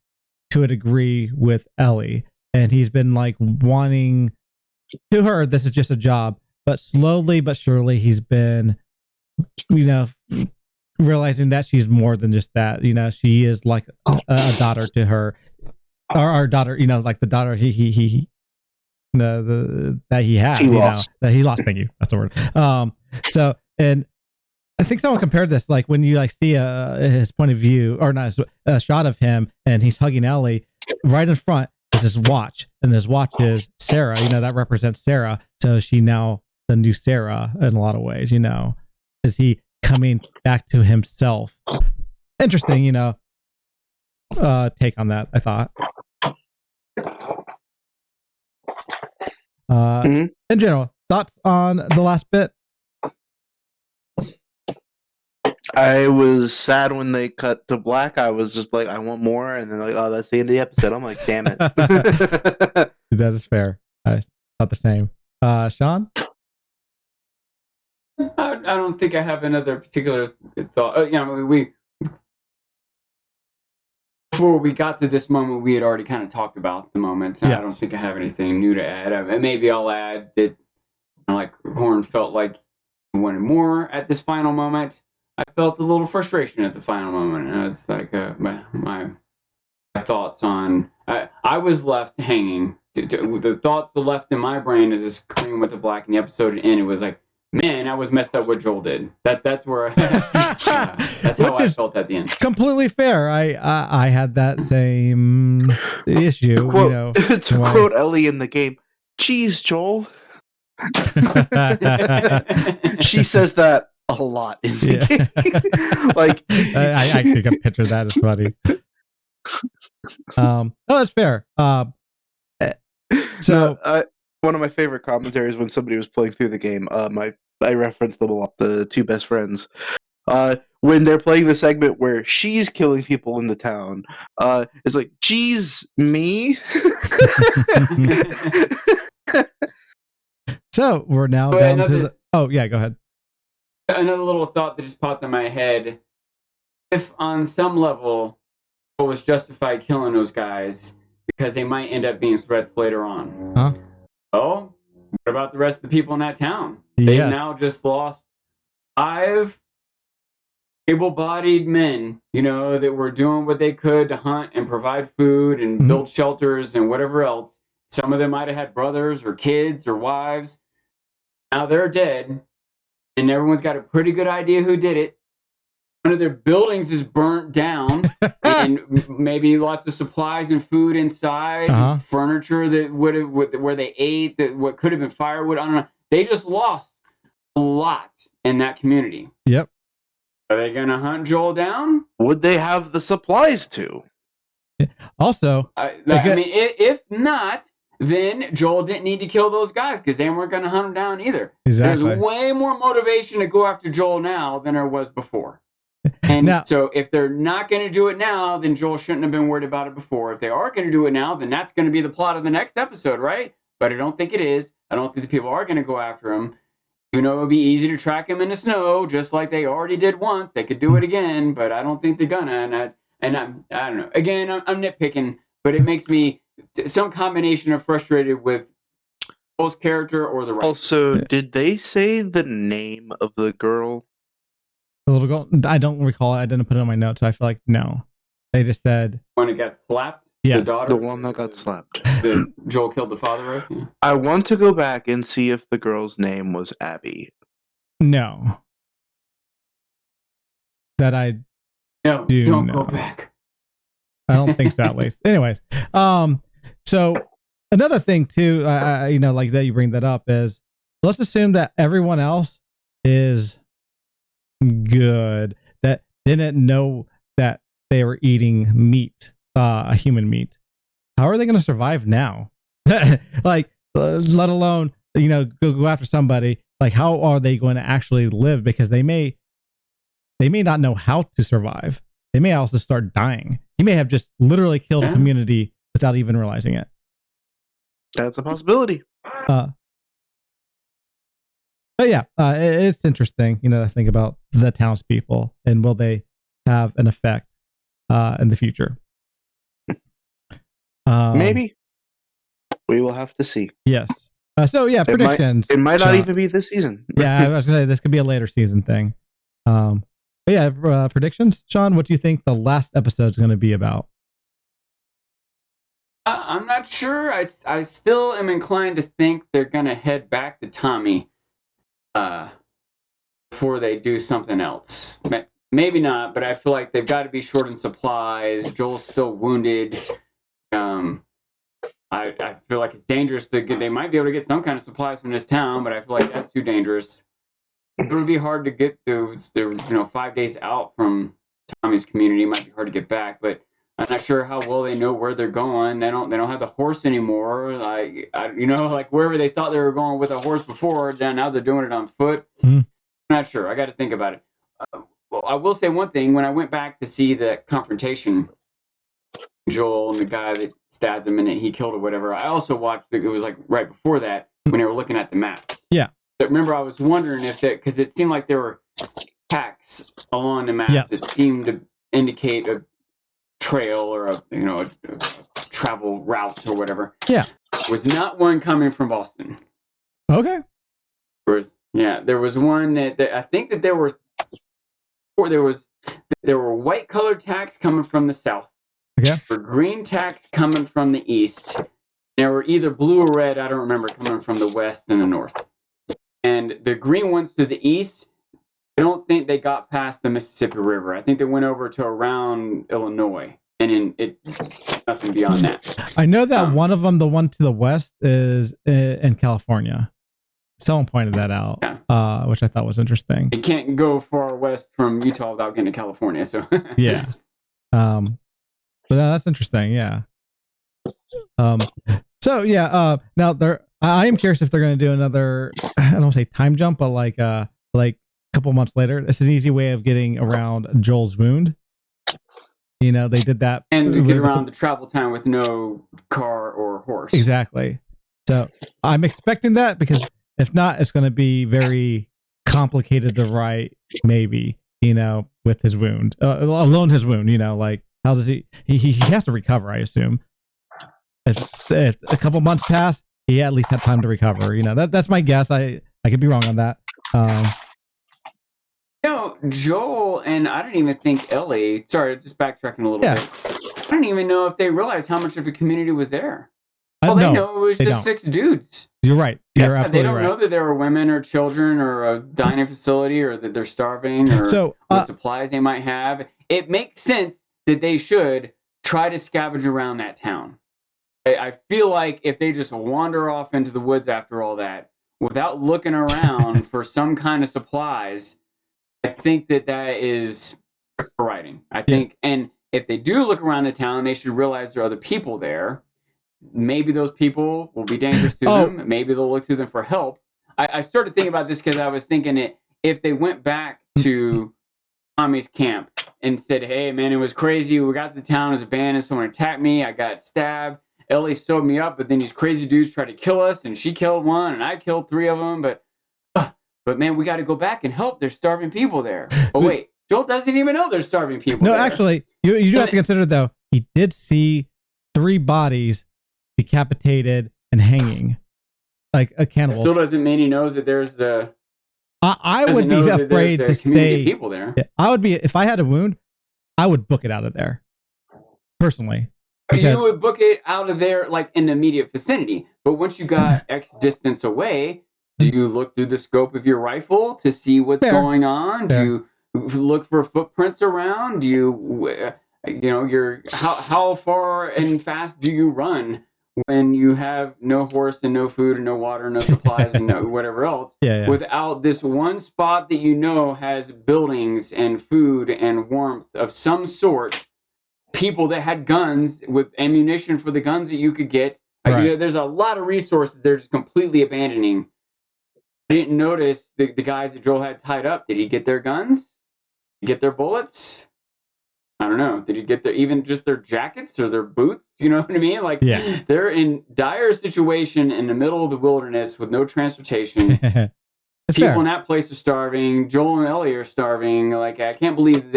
A: to a degree with Ellie, and he's been wanting to her. This is just a job, but slowly but surely, he's been, realizing that she's more than just that. She is like a daughter to her, or our daughter. Like the daughter he that he had, that he lost. Thank you. That's the word. So, and I think someone compared this, when you see his point of view, or not, a shot of him, and he's hugging Ellie. Right in front is his watch, and his watch is Sarah. That represents Sarah. So she now the new Sarah in a lot of ways. Is he coming back to himself? Interesting. Take on that. I thought. In general, thoughts on the last bit?
B: I was sad when they cut to black. I was just like, I want more, and then oh, that's the end of the episode. I'm like, damn it.
A: That is fair. I thought the same. Sean?
C: I don't think I have another particular thought. Before we got to this moment, we had already kind of talked about the moment. Yes. I don't think I have anything new to add. Maybe I'll add that, like Horn felt like he wanted more at this final moment. I felt a little frustration at the final moment. It's like my thoughts on. I was left hanging. The thoughts left in my brain as this Korean with the black in the episode, and it was like, man, I was messed up what Joel did. That's where that's how I felt at the end.
A: Completely fair. I had that same issue.
B: To quote Ellie in the game, "Geez, Joel." She says that a lot in the game.
A: I can picture that. It's funny. No, that's fair.
B: One of my favorite commentaries when somebody was playing through the game, I referenced them a lot, the two best friends. When they're playing the segment where she's killing people in the town, it's like, geez, me?
A: So we're now down to the... Oh, yeah, go ahead.
C: Another little thought that just popped in my head. If on some level it was justified killing those guys because they might end up being threats later on.
A: Huh?
C: Oh, what about the rest of the people in that town? They've now just lost 5 able-bodied men, that were doing what they could to hunt and provide food and build shelters and whatever else. Some of them might have had brothers or kids or wives. Now they're dead, and everyone's got a pretty good idea who did it. One of their buildings is burnt down, and maybe lots of supplies and food inside, furniture that where they ate, what could have been firewood. I don't know. They just lost a lot in that community.
A: Yep.
C: Are they going to hunt Joel down?
B: Would they have the supplies to?
A: Also,
C: if not, then Joel didn't need to kill those guys because they weren't going to hunt him down either.
A: Exactly.
C: There's way more motivation to go after Joel now than there was before. And
A: Now-
C: so if they're not going to do it now, then Joel shouldn't have been worried about it before. If they are going to do it now, then that's going to be the plot of the next episode, right? But I don't think it is. I don't think the people are going to go after him. You know, it would be easy to track him in the snow, just like they already did once. They could do it again, but I don't think they're gonna. And I don't know. Again, I'm nitpicking, but it makes me some combination of frustrated with Joel's character or the writer.
B: Also, did they say the name of the girl?
A: The little girl. I don't recall it. I didn't put it on my notes. So I feel like no. They just said
C: When it got slapped,
A: Yeah.
C: the daughter,
B: The one that got slapped.
C: that Joel killed the father of. Yeah.
B: I want to go back and see if the girl's name was Abby.
A: no. That I
C: No,
A: Do
C: don't
A: know.
C: go back.
A: I don't think so, at least. Anyways, so another thing too, you know, like that you bring that up is let's assume that everyone else is good, that didn't know that they were eating meat, a human meat. How are they going to survive now? Like, let alone, you know, go after somebody. Like, how are they going to actually live? Because they may not know how to survive. They may also start dying. He may have just literally killed a community without even realizing it.
B: That's a possibility.
A: But yeah, it's interesting, you know, to think about the townspeople and will they have an effect in the future?
B: Maybe. We will have to see.
A: Yes. So yeah, predictions.
B: It might not
A: Sean.
B: even be this season.
A: Yeah, I was gonna say this could be a later season thing. But yeah, predictions, Sean. What do you think the last episode is going to be about?
C: I'm not sure. I still am inclined to think they're gonna head back to Tommy before they do something else. Maybe not, but I feel like they've got to be short in supplies. Joel's still wounded. I feel like it's dangerous to get. They might be able to get some kind of supplies from this town, but I feel like that's too dangerous. It would be hard to get to. They're 5 days out from Tommy's community. It might be hard to get back, but I'm not sure how well they know where they're going. They don't have the horse anymore. Like like wherever they thought they were going with a horse before, then now they're doing it on foot.
A: I'm
C: not sure. I got to think about it. Well, I will say one thing. When I went back to see the confrontation, Joel and the guy that stabbed him and he killed or whatever, I also watched. It was like right before that when they were looking at the map.
A: Yeah.
C: But remember, I was wondering if that because it seemed like there were tracks along the map that seemed to indicate a trail or a travel route or whatever.
A: Yeah.
C: Was not one coming from Boston.
A: Okay.
C: There was one that I think that there were white colored tacks coming from the south.
A: Okay.
C: There were green tacks coming from the east. There were either blue or red, I don't remember, coming from the west and the north. And the green ones to the east, I don't think they got past the Mississippi River. I think they went over to around Illinois. And nothing beyond that.
A: I know that one of them, the one to the west, is in California. Someone pointed that out, which I thought was interesting.
C: It can't go far west from Utah without getting to California. So
A: yeah. But that's interesting. Yeah. So yeah. Now I am curious if they're going to do another. I don't say time jump, but like a couple months later. This is an easy way of getting around Joel's wound. You know, they did that.
C: And to get around the travel time with no car or horse.
A: Exactly. So I'm expecting that because if not, it's going to be very complicated to write, maybe, with his wound. Alone his wound, like, how does he has to recover, I assume. If a couple months pass, he at least had time to recover. That's my guess. I could be wrong on that.
C: Joel and I don't even think Ellie. Sorry, just backtracking a little bit. I don't even know if they realized how much of a community was there. All they know was just 6 dudes.
A: You're right. You're absolutely right.
C: They don't know that there were women or children or a dining facility or that they're starving or what supplies they might have. It makes sense that they should try to scavenge around that town. I feel like if they just wander off into the woods after all that without looking around for some kind of supplies, I think that is writing. I think, and if they do look around the town, they should realize there are other people there. maybe those people will be dangerous to them. Maybe they'll look to them for help. I started thinking about this because I was thinking if they went back to Tommy's camp and said, hey, man, it was crazy. We got to the town, it was abandoned. Someone attacked me. I got stabbed. Ellie sewed me up, but then these crazy dudes tried to kill us, and she killed one, and I killed 3 of them. But man, we got to go back and help. There's starving people there. Oh, wait. Joel doesn't even know there's starving people there.
A: Actually, you do have to consider, though, he did see 3 bodies decapitated and hanging like a cannibal.
C: Still doesn't mean he knows that there's the...
A: I would be afraid to stay.
C: People there.
A: I would be, if I had a wound, I would book it out of there, personally.
C: You would book it out of there, like in the immediate vicinity. But once you got X distance away, do you look through the scope of your rifle to see what's going on? Do you look for footprints around? Do you, how far and fast do you run when you have no horse and no food and no water, no supplies and no whatever else, without this one spot that you know has buildings and food and warmth of some sort, people that had guns with ammunition for the guns that you could get. There's a lot of resources they're just completely abandoning. I didn't notice the guys that Joel had tied up. Did he get their guns? Get their bullets? I don't know. Did he get even just their jackets or their boots? You know what I mean? Like, they're in dire situation in the middle of the wilderness with no transportation. People in that place are starving. Joel and Ellie are starving. Like, I can't believe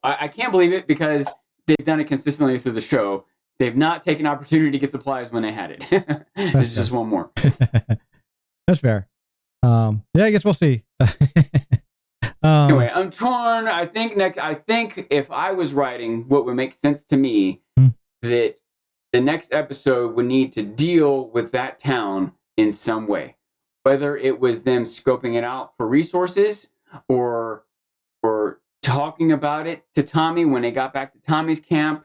C: I can't believe it because they've done it consistently through the show. They've not taken opportunity to get supplies when they had it. This is just one more.
A: That's fair. I guess we'll see.
C: Anyway, I'm torn. I think if I was writing, what would make sense to me that the next episode would need to deal with that town in some way, whether it was them scoping it out for resources or talking about it to Tommy when they got back to Tommy's camp.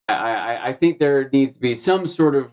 C: I think there needs to be some sort of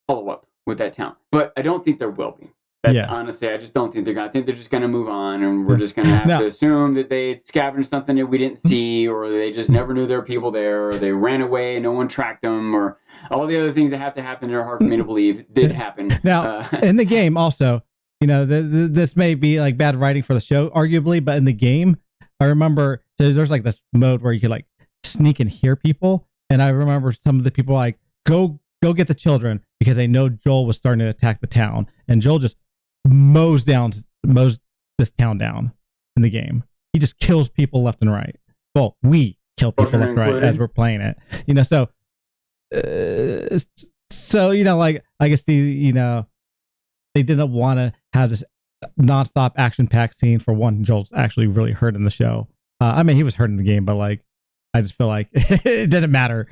C: follow up with that town, but I don't think there will be. Honestly, I just don't think they're going to. I think they're just going to move on, and we're just going to have to assume that they scavenged something that we didn't see, or they just never knew there were people there, or they ran away and no one tracked them, or all the other things that have to happen that are hard for me to believe did happen.
A: Now, in the game also, this may be like bad writing for the show, arguably, but in the game, I remember there's like this mode where you could like sneak and hear people, and I remember some of the people like, go get the children, because they know Joel was starting to attack the town, and Joel just mows this town down in the game. He just kills people left and right. Well, we kill people left and right as we're playing it. So like I guess they didn't want to have this nonstop action-packed scene for one. Joel's actually really hurt in the show. I mean, he was hurt in the game, but like I just feel like it didn't matter.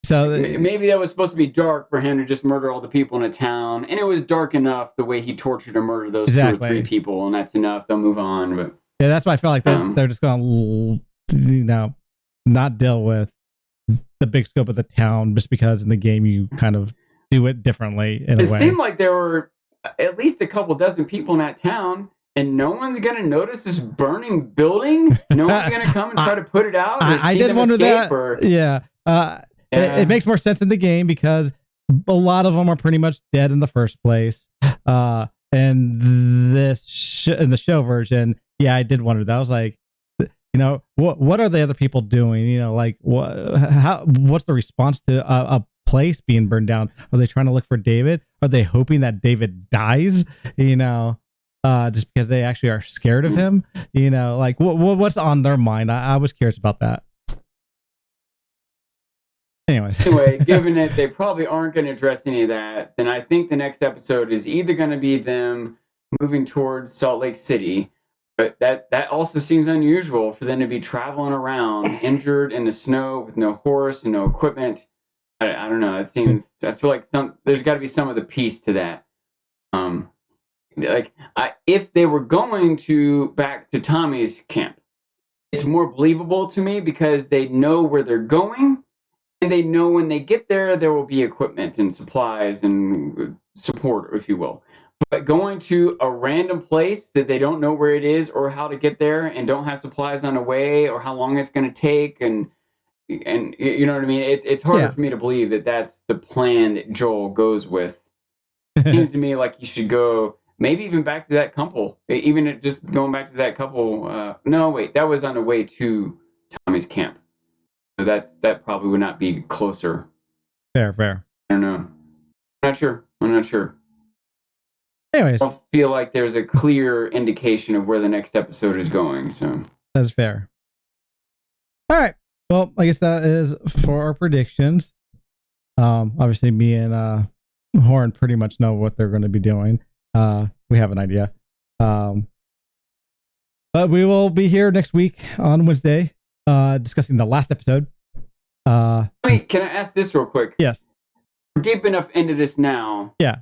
A: So
C: maybe that was supposed to be dark for him to just murder all the people in a town, and it was dark enough the way he tortured and murdered those 2 or 3 people, and that's enough. They'll move on. But
A: that's why I feel like they're just going to, not deal with the big scope of the town, just because in the game you kind of do it differently in a way.
C: It seemed like there were at least a couple dozen people in that town, and no one's going to notice this burning building. No one's going to come and try to put it out.
A: I did wonder that. It makes more sense in the game because a lot of them are pretty much dead in the first place. And in the show version, I did wonder that. I was like, what are the other people doing? Like what's the response to a place being burned down? Are they trying to look for David? Are they hoping that David dies? Just because they actually are scared of him? Like what's on their mind? I was curious about that.
C: Anyway, given that they probably aren't going to address any of that, then I think the next episode is either going to be them moving towards Salt Lake City, but that also seems unusual for them to be traveling around injured in the snow with no horse and no equipment. I don't know. It seems. I feel like there's got to be some of the piece to that. If they were going back to Tommy's camp, it's more believable to me because they know where they're going. And they know when they get there will be equipment and supplies and support, if you will. But going to a random place that they don't know where it is or how to get there and don't have supplies on the way or how long it's going to take, and and you know what I mean. It's harder for me to believe that that's the plan that Joel goes with. Seems to me like you should go maybe even back to that couple, even just going back to that couple. No, wait, that was on the way to Tommy's camp, so that probably would not be closer.
A: Fair.
C: I don't know. I'm not sure.
A: Anyways,
C: I don't feel like there's a clear indication of where the next episode is going. So
A: that's fair. All right. Well, I guess that is for our predictions. Obviously, me and Horn pretty much know what they're going to be doing. We have an idea. But we will be here next week on Wednesday, discussing the last episode.
C: Wait, can I ask this real quick?
A: Yes.
C: We're deep enough into this now.
A: Yeah.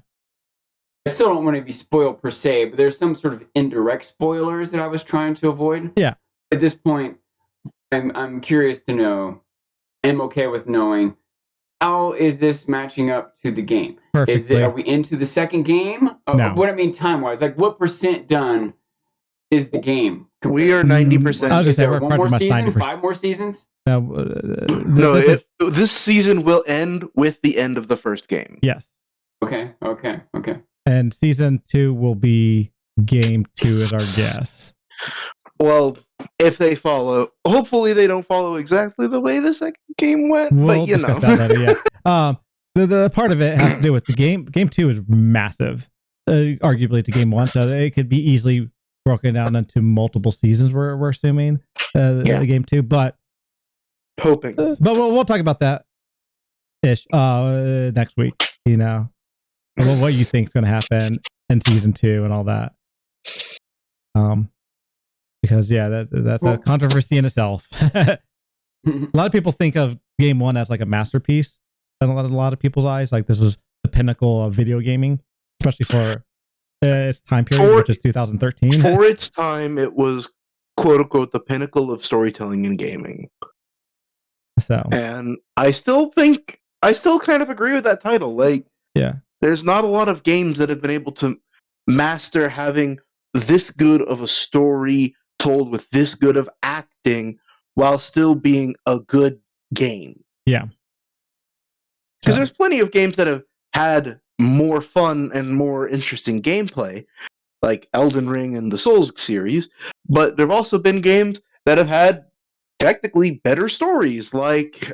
C: I still don't want to be spoiled per se, but there's some sort of indirect spoilers that I was trying to avoid.
A: Yeah.
C: At this point, I'm curious to know. I'm okay with knowing how is this matching up to the game.
A: Perfectly.
C: Are we into the second game?
A: No.
C: What I mean time wise, like what % done is the game?
B: We are 90%.
A: I was just saying we're
C: one
A: pretty
C: more
A: much
C: season?
A: 90%.
C: 5 more seasons?
A: No,
B: This season will end with the end of the first game.
A: Yes.
C: Okay.
A: And season 2 will be game 2 is our guess.
B: Well, if they follow, hopefully they don't follow exactly the way the second game went.
A: We'll
B: but you
A: discuss
B: know,
A: that later. Yeah. The part of it has to do with the game. Game 2 is massive, arguably to game 1, so it could be easily broken down into multiple seasons. We're assuming game 2, but
B: hoping.
A: But we'll talk about that next week. You know, what you think is going to happen in season 2 and all that. Because that's a controversy in itself. A lot of people think of game 1 as like a masterpiece in a lot of people's eyes. Like this is the pinnacle of video gaming, especially for its time period, which is 2013.
B: For its time, it was quote unquote the pinnacle of storytelling in gaming.
A: So,
B: and I still kind of agree with that title. Like,
A: yeah,
B: there's not a lot of games that have been able to master having this good of a story told with this good of acting while still being a good game.
A: Yeah.
B: Because there's plenty of games that have had more fun and more interesting gameplay, like Elden Ring and the Souls series, but there have also been games that have had technically better stories, like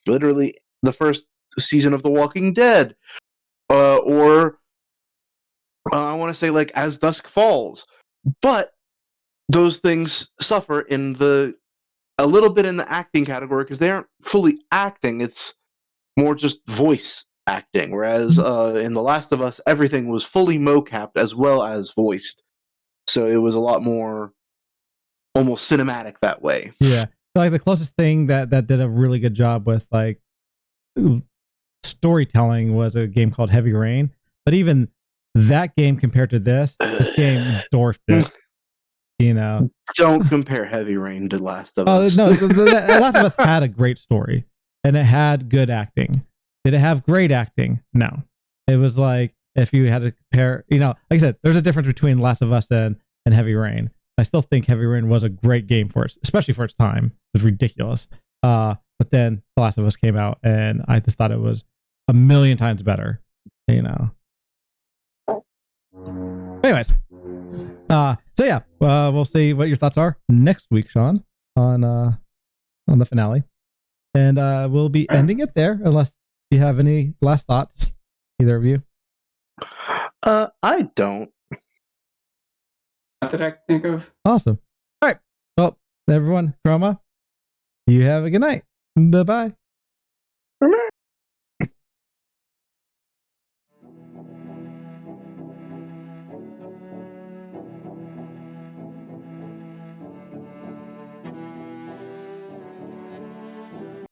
B: literally the first season of The Walking Dead, or I want to say like As Dusk Falls. But those things suffer a little bit in the acting category because they aren't fully acting. It's more just voice acting. Whereas in The Last of Us, everything was fully mocapped as well as voiced. So it was a lot more almost cinematic that way.
A: Yeah. Like the closest thing that did a really good job with like storytelling was a game called Heavy Rain. But even that game compared to this game dwarfed it. You know,
B: don't compare Heavy Rain to Last of Us.
A: No, the Last of Us had a great story and it had good acting. Did it have great acting? No. It was like if you had to compare, you know, like I said, there's a difference between Last of Us and Heavy Rain. I still think Heavy Rain was a great game for it, especially for its time. It was ridiculous. But then The Last of Us came out and I just thought it was a million times better, you know. Anyways. So yeah, we'll see what your thoughts are next week, Sean, on the finale. And we'll be ending it there unless you have any last thoughts, either of you.
B: I don't.
C: Not that I can think of.
A: Awesome. All right. Well, everyone, Chroma, you have a good night. Bye-bye.